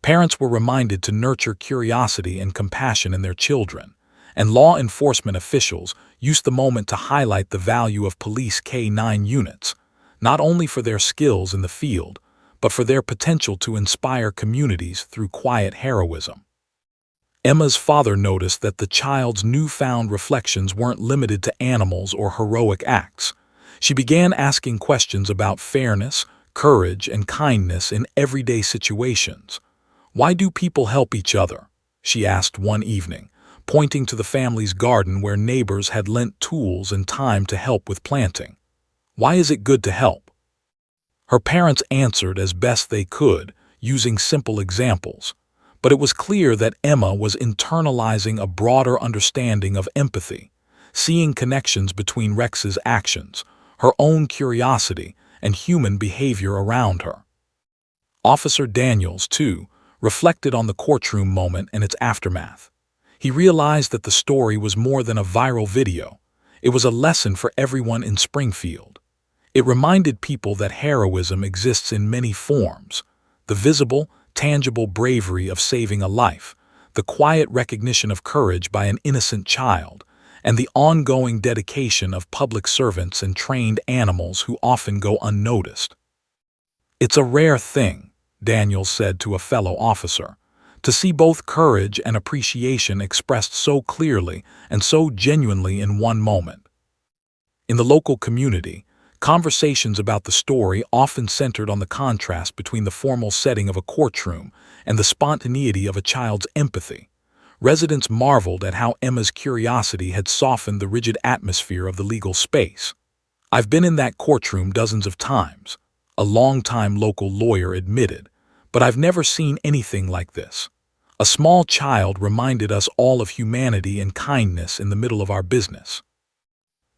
Parents were reminded to nurture curiosity and compassion in their children, and law enforcement officials used the moment to highlight the value of police K-9 units, not only for their skills in the field, but for their potential to inspire communities through quiet heroism. Emma's father noticed that the child's newfound reflections weren't limited to animals or heroic acts. She began asking questions about fairness, courage, and kindness in everyday situations. "Why do people help each other?" she asked one evening, pointing to the family's garden where neighbors had lent tools and time to help with planting. "Why is it good to help?" Her parents answered as best they could, using simple examples, but it was clear that Emma was internalizing a broader understanding of empathy, seeing connections between Rex's actions, her own curiosity, and human behavior around her. Officer Daniels, too, reflected on the courtroom moment and its aftermath. He realized that the story was more than a viral video. It was a lesson for everyone in Springfield. It reminded people that heroism exists in many forms: the visible, tangible bravery of saving a life, the quiet recognition of courage by an innocent child, and the ongoing dedication of public servants and trained animals who often go unnoticed. "It's a rare thing," Daniels said to a fellow officer, "to see both courage and appreciation expressed so clearly and so genuinely in one moment." In the local community, conversations about the story often centered on the contrast between the formal setting of a courtroom and the spontaneity of a child's empathy. Residents marveled at how Emma's curiosity had softened the rigid atmosphere of the legal space. "I've been in that courtroom dozens of times," a longtime local lawyer admitted, "but I've never seen anything like this. A small child reminded us all of humanity and kindness in the middle of our business."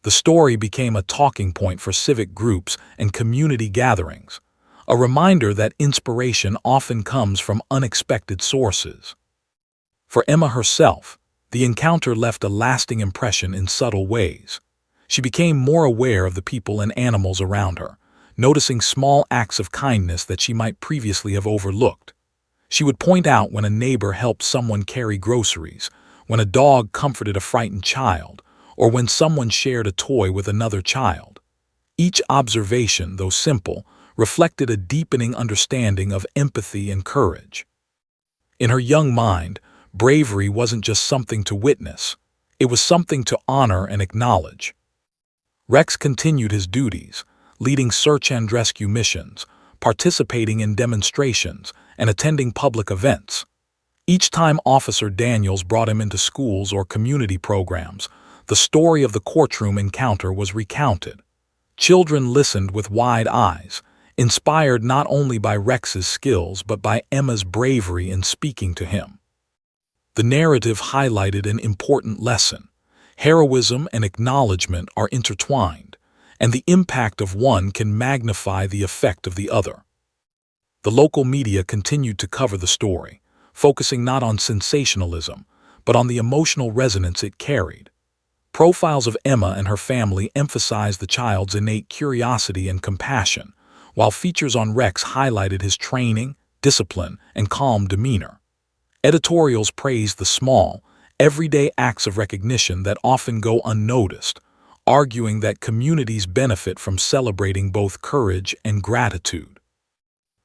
The story became a talking point for civic groups and community gatherings, a reminder that inspiration often comes from unexpected sources. For Emma herself, the encounter left a lasting impression in subtle ways. She became more aware of the people and animals around her, noticing small acts of kindness that she might previously have overlooked. She would point out when a neighbor helped someone carry groceries, when a dog comforted a frightened child, or when someone shared a toy with another child. Each observation, though simple, reflected a deepening understanding of empathy and courage. In her young mind, bravery wasn't just something to witness, it was something to honor and acknowledge. Rex continued his duties, leading search and rescue missions, participating in demonstrations, and attending public events. Each time Officer Daniels brought him into schools or community programs, the story of the courtroom encounter was recounted. Children listened with wide eyes, inspired not only by Rex's skills but by Emma's bravery in speaking to him. The narrative highlighted an important lesson. Heroism and acknowledgement are intertwined, and the impact of one can magnify the effect of the other. The local media continued to cover the story, focusing not on sensationalism, but on the emotional resonance it carried. Profiles of Emma and her family emphasized the child's innate curiosity and compassion, while features on Rex highlighted his training, discipline, and calm demeanor. Editorials praised the small, everyday acts of recognition that often go unnoticed, arguing that communities benefit from celebrating both courage and gratitude.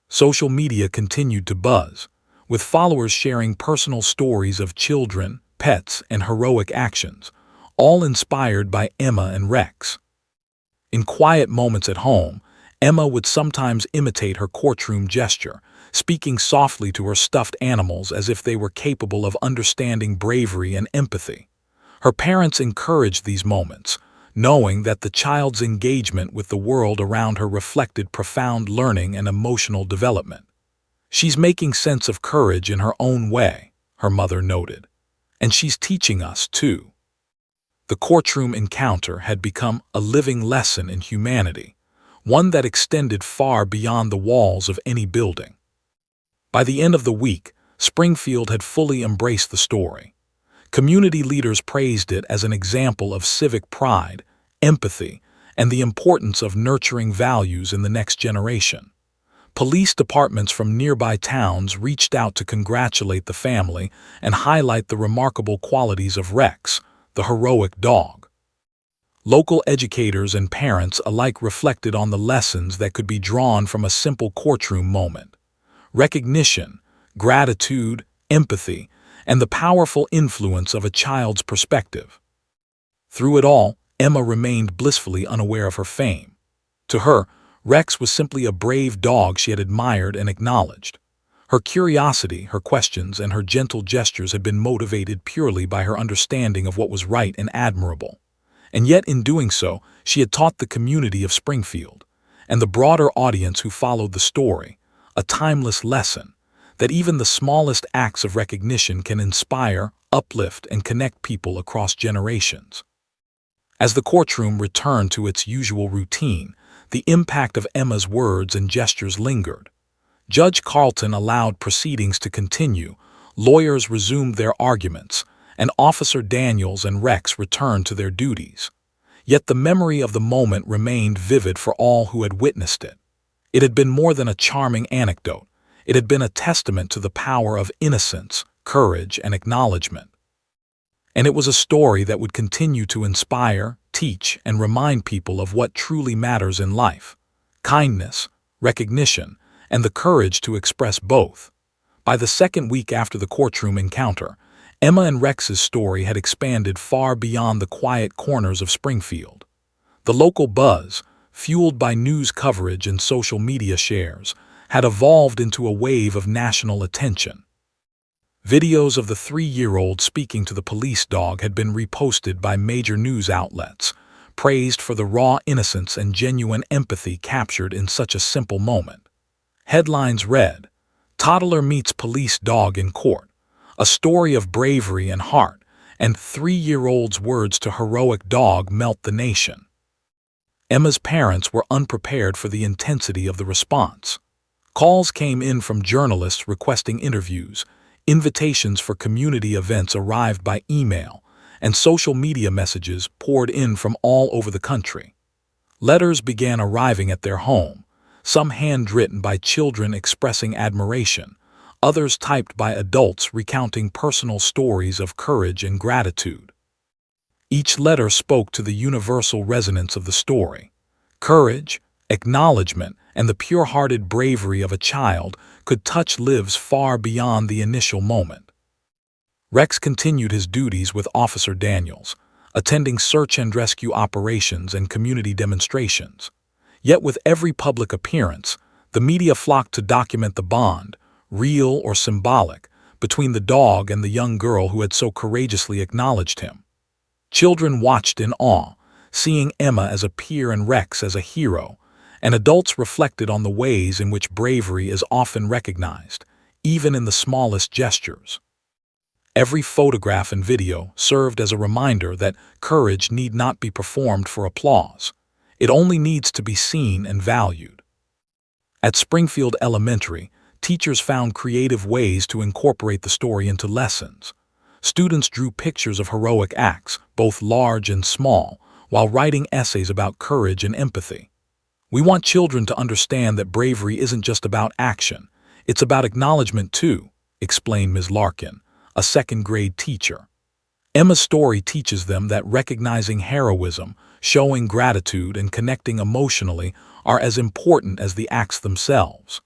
Social media continued to buzz, with followers sharing personal stories of children, pets, and heroic actions, all inspired by Emma and Rex. In quiet moments at home, Emma would sometimes imitate her courtroom gesture, speaking softly to her stuffed animals as if they were capable of understanding bravery and empathy. Her parents encouraged these moments, knowing that the child's engagement with the world around her reflected profound learning and emotional development. "She's making sense of courage in her own way," her mother noted. "And she's teaching us, too." The courtroom encounter had become a living lesson in humanity, one that extended far beyond the walls of any building. By the end of the week, Springfield had fully embraced the story. Community leaders praised it as an example of civic pride, empathy, and the importance of nurturing values in the next generation. Police departments from nearby towns reached out to congratulate the family and highlight the remarkable qualities of Rex, the heroic dog. Local educators and parents alike reflected on the lessons that could be drawn from a simple courtroom moment: recognition, gratitude, empathy, and the powerful influence of a child's perspective. Through it all, Emma remained blissfully unaware of her fame. To her, Rex was simply a brave dog she had admired and acknowledged. Her curiosity, her questions, and her gentle gestures had been motivated purely by her understanding of what was right and admirable. And yet, in doing so, she had taught the community of Springfield, and the broader audience who followed the story, a timeless lesson that even the smallest acts of recognition can inspire, uplift, and connect people across generations. As the courtroom returned to its usual routine, the impact of Emma's words and gestures lingered. Judge Carlton allowed proceedings to continue, lawyers resumed their arguments, and Officer Daniels and Rex returned to their duties. Yet the memory of the moment remained vivid for all who had witnessed it. It had been more than a charming anecdote. It had been a testament to the power of innocence, courage, and acknowledgement. And it was a story that would continue to inspire, teach, and remind people of what truly matters in life: kindness, recognition, and the courage to express both. By the second week after the courtroom encounter, Emma and Rex's story had expanded far beyond the quiet corners of Springfield. The local buzz, fueled by news coverage and social media shares, had evolved into a wave of national attention. Videos of the 3-year-old speaking to the police dog had been reposted by major news outlets, praised for the raw innocence and genuine empathy captured in such a simple moment. Headlines read, "Toddler meets police dog in court, a story of bravery and heart," and 3-year-old's words to heroic dog melt the nation. Emma's parents were unprepared for the intensity of the response. Calls came in from journalists requesting interviews, invitations for community events arrived by email, and social media messages poured in from all over the country. Letters began arriving at their home, some handwritten by children expressing admiration, others typed by adults recounting personal stories of courage and gratitude. Each letter spoke to the universal resonance of the story. Courage, acknowledgement, and the pure-hearted bravery of a child could touch lives far beyond the initial moment. Rex continued his duties with Officer Daniels, attending search and rescue operations and community demonstrations. Yet with every public appearance, the media flocked to document the bond, real or symbolic, between the dog and the young girl who had so courageously acknowledged him. Children watched in awe, seeing Emma as a peer and Rex as a hero, and adults reflected on the ways in which bravery is often recognized, even in the smallest gestures. Every photograph and video served as a reminder that courage need not be performed for applause. It only needs to be seen and valued. At Springfield Elementary, teachers found creative ways to incorporate the story into lessons. Students drew pictures of heroic acts, both large and small, while writing essays about courage and empathy. We want children to understand that bravery isn't just about action, it's about acknowledgement too, explained Ms. Larkin, a second-grade teacher. Emma's story teaches them that recognizing heroism, showing gratitude, and connecting emotionally are as important as the acts themselves.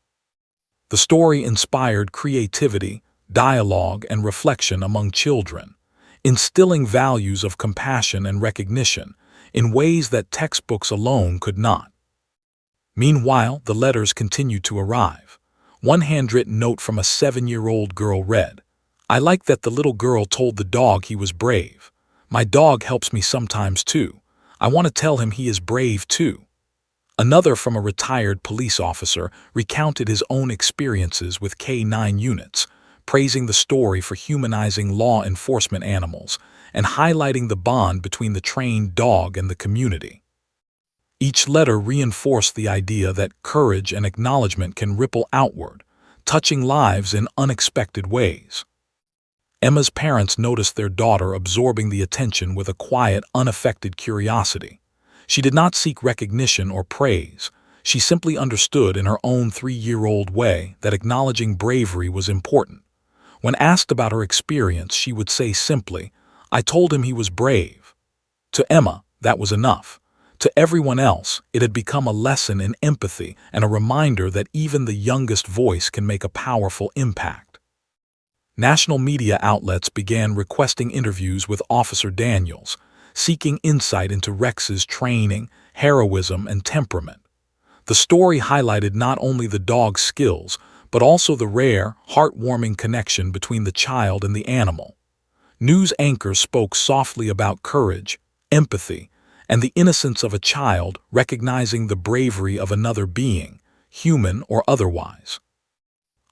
The story inspired creativity, dialogue, and reflection among children, instilling values of compassion and recognition in ways that textbooks alone could not. Meanwhile, the letters continued to arrive. One handwritten note from a 7-year-old girl read, "I like that the little girl told the dog he was brave. My dog helps me sometimes too. I want to tell him he is brave too." Another from a retired police officer recounted his own experiences with K-9 units, praising the story for humanizing law enforcement animals and highlighting the bond between the trained dog and the community. Each letter reinforced the idea that courage and acknowledgement can ripple outward, touching lives in unexpected ways. Emma's parents noticed their daughter absorbing the attention with a quiet, unaffected curiosity. She did not seek recognition or praise. She simply understood in her own 3-year-old way that acknowledging bravery was important. When asked about her experience, she would say simply, "I told him he was brave." To Emma, that was enough. To everyone else, it had become a lesson in empathy and a reminder that even the youngest voice can make a powerful impact. National media outlets began requesting interviews with Officer Daniels, seeking insight into Rex's training, heroism, and temperament. The story highlighted not only the dog's skills, but also the rare, heartwarming connection between the child and the animal. News anchors spoke softly about courage, empathy, and the innocence of a child recognizing the bravery of another being, human or otherwise.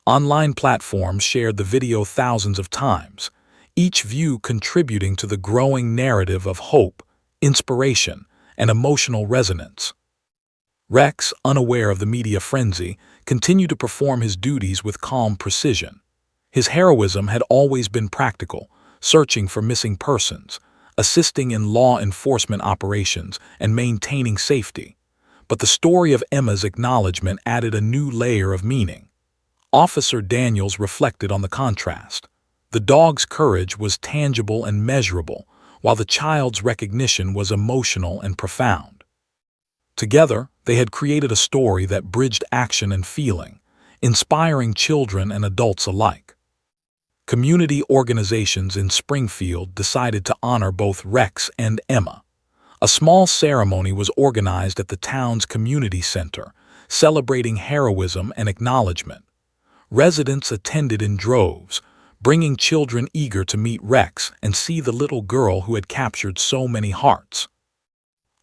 Online platforms shared the video thousands of times, each view contributing to the growing narrative of hope, inspiration, and emotional resonance. Rex, unaware of the media frenzy, continued to perform his duties with calm precision. His heroism had always been practical, searching for missing persons, assisting in law enforcement operations, and maintaining safety. But the story of Emma's acknowledgement added a new layer of meaning. Officer Daniels reflected on the contrast. The dog's courage was tangible and measurable, while the child's recognition was emotional and profound. Together, they had created a story that bridged action and feeling, inspiring children and adults alike. Community organizations in Springfield decided to honor both Rex and Emma. A small ceremony was organized at the town's community center, celebrating heroism and acknowledgement. Residents attended in droves, bringing children eager to meet Rex and see the little girl who had captured so many hearts.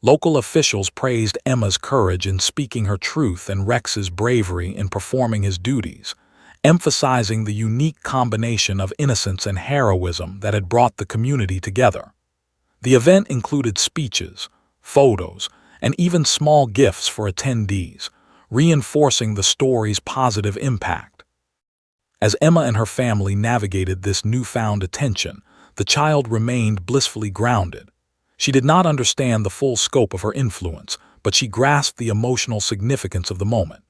Local officials praised Emma's courage in speaking her truth and Rex's bravery in performing his duties, emphasizing the unique combination of innocence and heroism that had brought the community together. The event included speeches, photos, and even small gifts for attendees, reinforcing the story's positive impact. As Emma and her family navigated this newfound attention, the child remained blissfully grounded. She did not understand the full scope of her influence, but she grasped the emotional significance of the moment.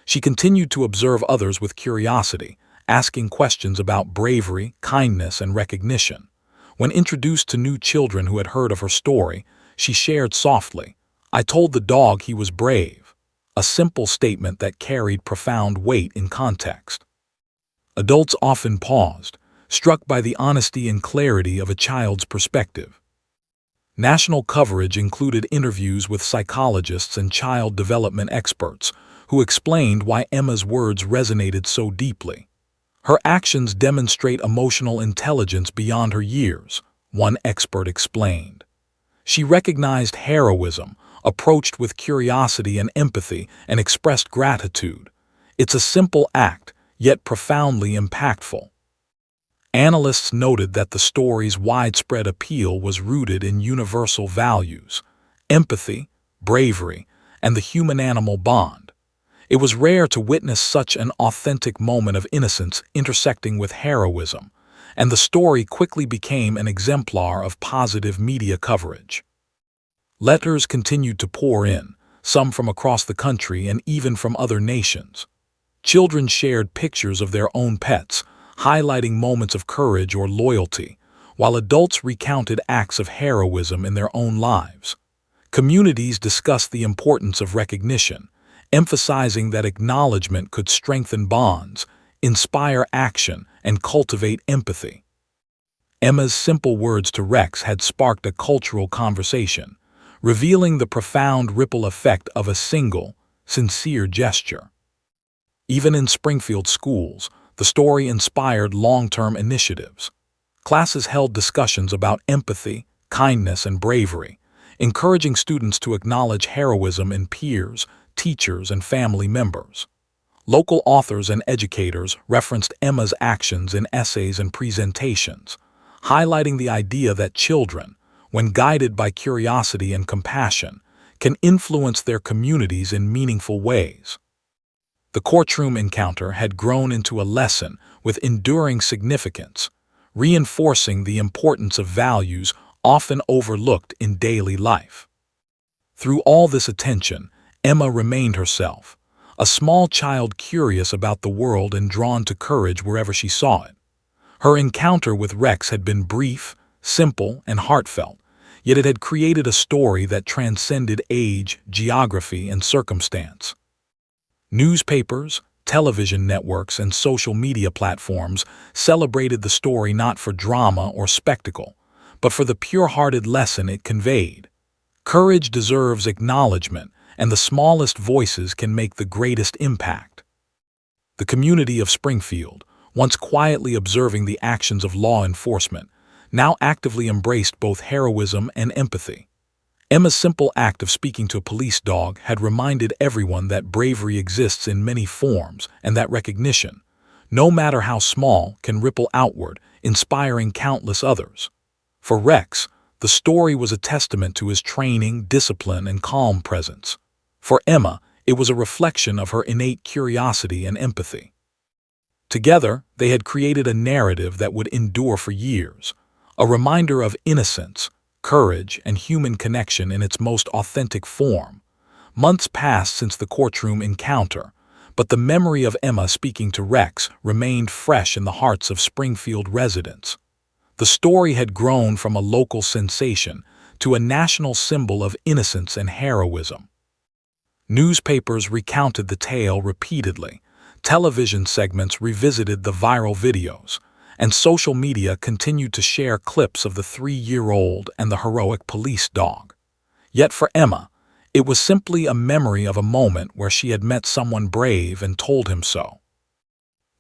She continued to observe others with curiosity, asking questions about bravery, kindness, and recognition. When introduced to new children who had heard of her story, she shared softly, "I told the dog he was brave," a simple statement that carried profound weight in context. Adults often paused, struck by the honesty and clarity of a child's perspective. National coverage included interviews with psychologists and child development experts who explained why Emma's words resonated so deeply. Her actions demonstrate emotional intelligence beyond her years, one expert explained. She recognized heroism, approached with curiosity and empathy, and expressed gratitude. It's a simple act, yet profoundly impactful. Analysts noted that the story's widespread appeal was rooted in universal values: empathy, bravery, and the human-animal bond. It was rare to witness such an authentic moment of innocence intersecting with heroism, and the story quickly became an exemplar of positive media coverage. Letters continued to pour in, some from across the country and even from other nations. Children shared pictures of their own pets, highlighting moments of courage or loyalty, while adults recounted acts of heroism in their own lives. Communities discussed the importance of recognition, emphasizing that acknowledgement could strengthen bonds, inspire action, and cultivate empathy. Emma's simple words to Rex had sparked a cultural conversation, revealing the profound ripple effect of a single, sincere gesture. Even in Springfield schools, the story inspired long-term initiatives. Classes held discussions about empathy, kindness, and bravery, encouraging students to acknowledge heroism in peers, teachers, and family members. Local authors and educators referenced Emma's actions in essays and presentations, highlighting the idea that children, when guided by curiosity and compassion, can influence their communities in meaningful ways. The courtroom encounter had grown into a lesson with enduring significance, reinforcing the importance of values often overlooked in daily life. Through all this attention, Emma remained herself, a small child curious about the world and drawn to courage wherever she saw it. Her encounter with Rex had been brief, simple, and heartfelt, yet it had created a story that transcended age, geography, and circumstance. Newspapers, television networks, and social media platforms celebrated the story not for drama or spectacle, but for the pure-hearted lesson it conveyed. Courage deserves acknowledgement, and the smallest voices can make the greatest impact. The community of Springfield, once quietly observing the actions of law enforcement, now actively embraced both heroism and empathy. Emma's simple act of speaking to a police dog had reminded everyone that bravery exists in many forms and that recognition, no matter how small, can ripple outward, inspiring countless others. For Rex, the story was a testament to his training, discipline, and calm presence. For Emma, it was a reflection of her innate curiosity and empathy. Together, they had created a narrative that would endure for years, a reminder of innocence, courage, and human connection in its most authentic form. Months passed since the courtroom encounter, but the memory of Emma speaking to Rex remained fresh in the hearts of Springfield residents. The story had grown from a local sensation to a national symbol of innocence and heroism. Newspapers recounted the tale repeatedly, television segments revisited the viral videos, and social media continued to share clips of the 3-year-old and the heroic police dog. Yet for Emma, it was simply a memory of a moment where she had met someone brave and told him so.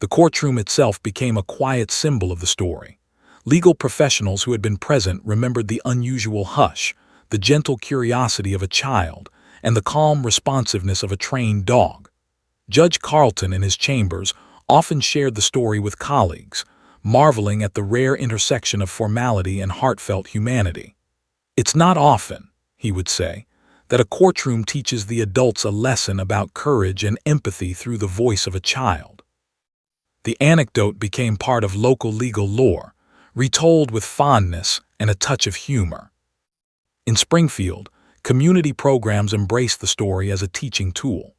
The courtroom itself became a quiet symbol of the story. Legal professionals who had been present remembered the unusual hush, the gentle curiosity of a child, and the calm responsiveness of a trained dog. Judge Carlton in his chambers often shared the story with colleagues, marveling at the rare intersection of formality and heartfelt humanity. "It's not often," he would say, "that a courtroom teaches the adults a lesson about courage and empathy through the voice of a child." The anecdote became part of local legal lore, retold with fondness and a touch of humor. In Springfield, community programs embraced the story as a teaching tool.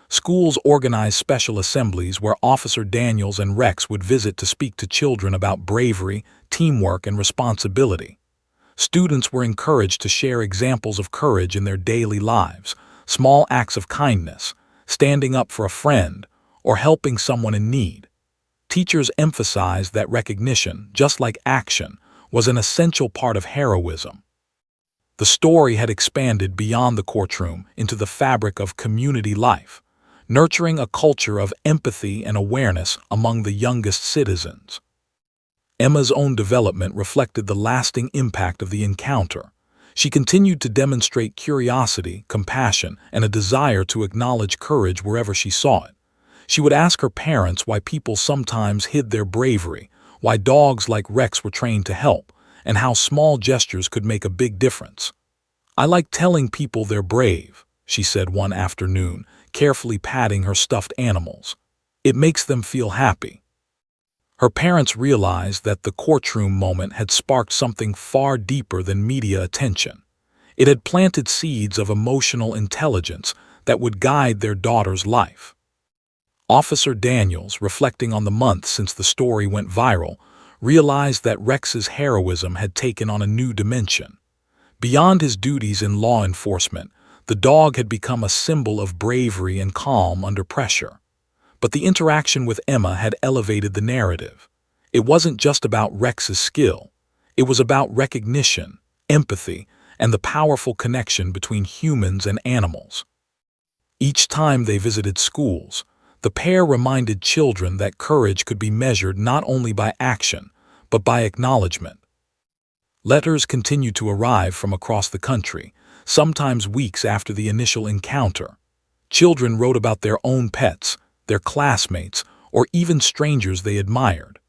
Schools organized special assemblies where Officer Daniels and Rex would visit to speak to children about bravery, teamwork, and responsibility. Students were encouraged to share examples of courage in their daily lives, small acts of kindness, standing up for a friend, or helping someone in need. Teachers emphasized that recognition, just like action, was an essential part of heroism. The story had expanded beyond the courtroom into the fabric of community life, nurturing a culture of empathy and awareness among the youngest citizens. Emma's own development reflected the lasting impact of the encounter. She continued to demonstrate curiosity, compassion, and a desire to acknowledge courage wherever she saw it. She would ask her parents why people sometimes hid their bravery, why dogs like Rex were trained to help, and how small gestures could make a big difference. "I like telling people they're brave," she said one afternoon, carefully patting her stuffed animals. "It makes them feel happy." Her parents realized that the courtroom moment had sparked something far deeper than media attention. It had planted seeds of emotional intelligence that would guide their daughter's life. Officer Daniels, reflecting on the months since the story went viral, realized that Rex's heroism had taken on a new dimension. Beyond his duties in law enforcement, the dog had become a symbol of bravery and calm under pressure. But the interaction with Emma had elevated the narrative. It wasn't just about Rex's skill. It was about recognition, empathy, and the powerful connection between humans and animals. Each time they visited schools, the pair reminded children that courage could be measured not only by action, but by acknowledgement. Letters continued to arrive from across the country, sometimes weeks after the initial encounter. Children wrote about their own pets, their classmates, or even strangers they admired.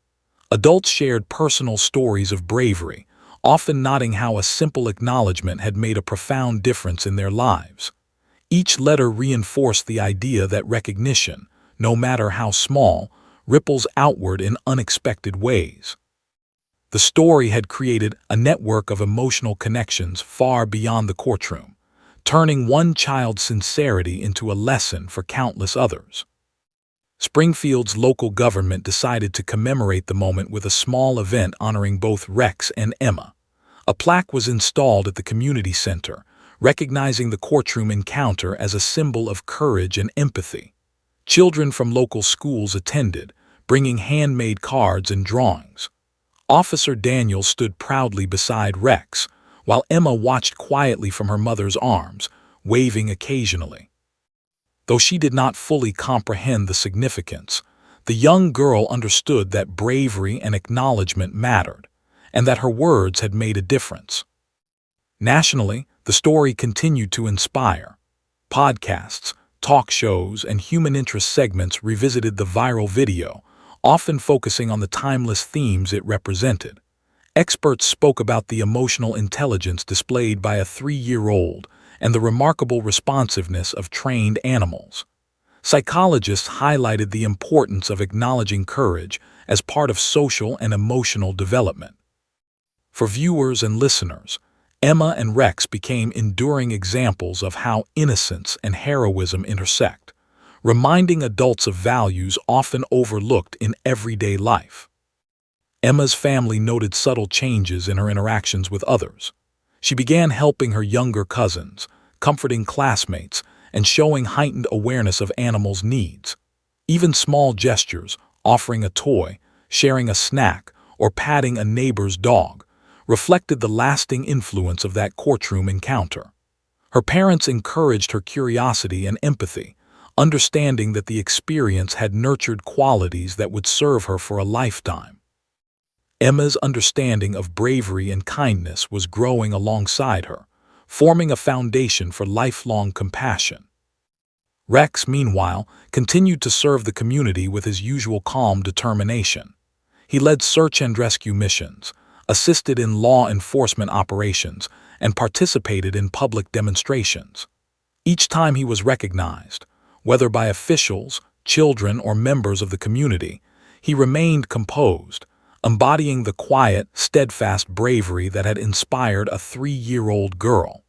Adults shared personal stories of bravery, often noting how a simple acknowledgement had made a profound difference in their lives. Each letter reinforced the idea that recognition, no matter how small, ripples outward in unexpected ways. The story had created a network of emotional connections far beyond the courtroom, turning one child's sincerity into a lesson for countless others. Springfield's local government decided to commemorate the moment with a small event honoring both Rex and Emma. A plaque was installed at the community center, recognizing the courtroom encounter as a symbol of courage and empathy. Children from local schools attended, bringing handmade cards and drawings. Officer Daniels stood proudly beside Rex, while Emma watched quietly from her mother's arms, waving occasionally. Though she did not fully comprehend the significance, the young girl understood that bravery and acknowledgement mattered, and that her words had made a difference. Nationally, the story continued to inspire. Podcasts, talk shows, and human interest segments revisited the viral video, often focusing on the timeless themes it represented. Experts spoke about the emotional intelligence displayed by a 3-year-old and the remarkable responsiveness of trained animals. Psychologists highlighted the importance of acknowledging courage as part of social and emotional development. For viewers and listeners, Emma and Rex became enduring examples of how innocence and heroism intersect, reminding adults of values often overlooked in everyday life. Emma's family noted subtle changes in her interactions with others. She began helping her younger cousins, comforting classmates, and showing heightened awareness of animals' needs. Even small gestures, offering a toy, sharing a snack, or patting a neighbor's dog, reflected the lasting influence of that courtroom encounter. Her parents encouraged her curiosity and empathy, understanding that the experience had nurtured qualities that would serve her for a lifetime. Emma's understanding of bravery and kindness was growing alongside her, forming a foundation for lifelong compassion. Rex, meanwhile, continued to serve the community with his usual calm determination. He led search and rescue missions, assisted in law enforcement operations, and participated in public demonstrations. Each time he was recognized, whether by officials, children, or members of the community, he remained composed, embodying the quiet, steadfast bravery that had inspired a 3-year-old girl.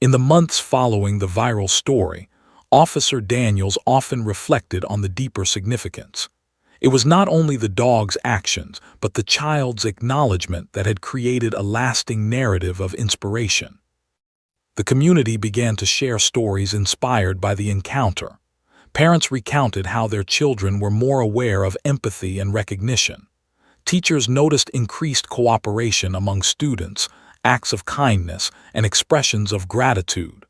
In the months following the viral story, Officer Daniels often reflected on the deeper significance. It was not only the dog's actions, but the child's acknowledgement that had created a lasting narrative of inspiration. The community began to share stories inspired by the encounter. Parents recounted how their children were more aware of empathy and recognition. Teachers noticed increased cooperation among students, acts of kindness, and expressions of gratitude.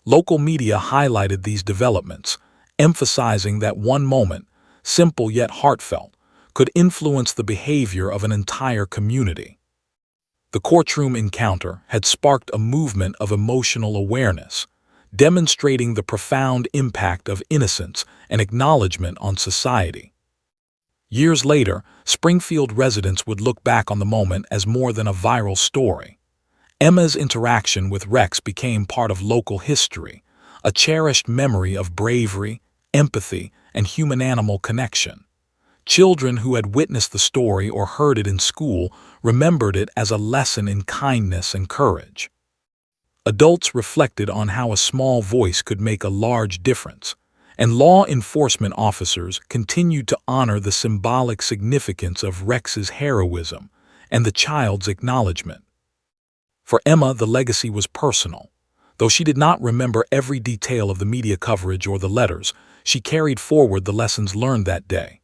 Local media highlighted these developments, emphasizing that one moment, simple yet heartfelt, could influence the behavior of an entire community. The courtroom encounter had sparked a movement of emotional awareness, demonstrating the profound impact of innocence and acknowledgement on society. Years later, Springfield residents would look back on the moment as more than a viral story. Emma's interaction with Rex became part of local history, a cherished memory of bravery, empathy, and human-animal connection. Children who had witnessed the story or heard it in school remembered it as a lesson in kindness and courage. Adults reflected on how a small voice could make a large difference, and law enforcement officers continued to honor the symbolic significance of Rex's heroism and the child's acknowledgement. For Emma, the legacy was personal. Though she did not remember every detail of the media coverage or the letters, she carried forward the lessons learned that day.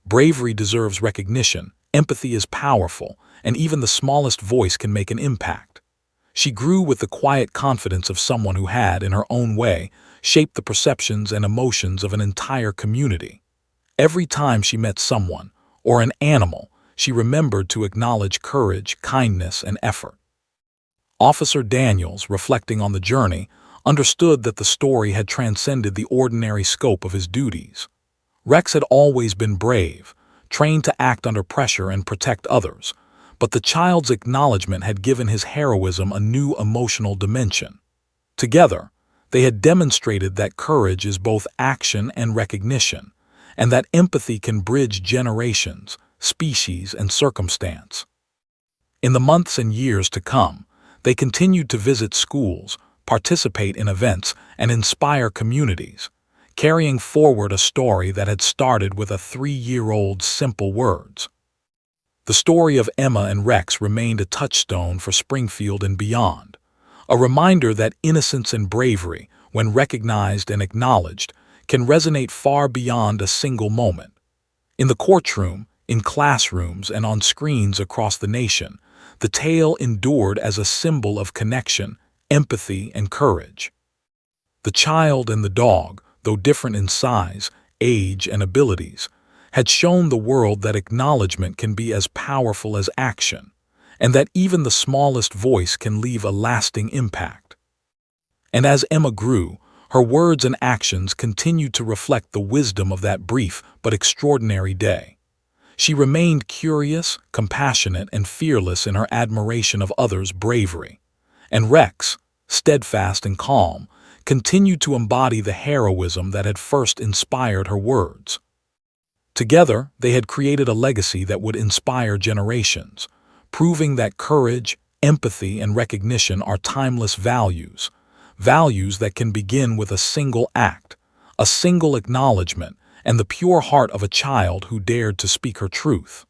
Bravery deserves recognition, empathy is powerful, and even the smallest voice can make an impact. She grew with the quiet confidence of someone who had, in her own way, shaped the perceptions and emotions of an entire community. Every time she met someone, or an animal, she remembered to acknowledge courage, kindness, and effort. Officer Daniels, reflecting on the journey, understood that the story had transcended the ordinary scope of his duties. Rex had always been brave, trained to act under pressure and protect others, but the child's acknowledgement had given his heroism a new emotional dimension. Together, they had demonstrated that courage is both action and recognition, and that empathy can bridge generations, species, and circumstance. In the months and years to come, they continued to visit schools, participate in events, and inspire communities, carrying forward a story that had started with a 3-year-old's simple words. The story of Emma and Rex remained a touchstone for Springfield and beyond, a reminder that innocence and bravery, when recognized and acknowledged, can resonate far beyond a single moment. In the courtroom, in classrooms, and on screens across the nation, the tale endured as a symbol of connection, empathy, and courage. The child and the dog, though different in size, age, and abilities, had shown the world that acknowledgement can be as powerful as action, and that even the smallest voice can leave a lasting impact. And as Emma grew, her words and actions continued to reflect the wisdom of that brief but extraordinary day. She remained curious, compassionate, and fearless in her admiration of others' bravery. And Rex, steadfast and calm, continued to embody the heroism that had first inspired her words. Together, they had created a legacy that would inspire generations, proving that courage, empathy, and recognition are timeless values, values that can begin with a single act, a single acknowledgement, and the pure heart of a child who dared to speak her truth.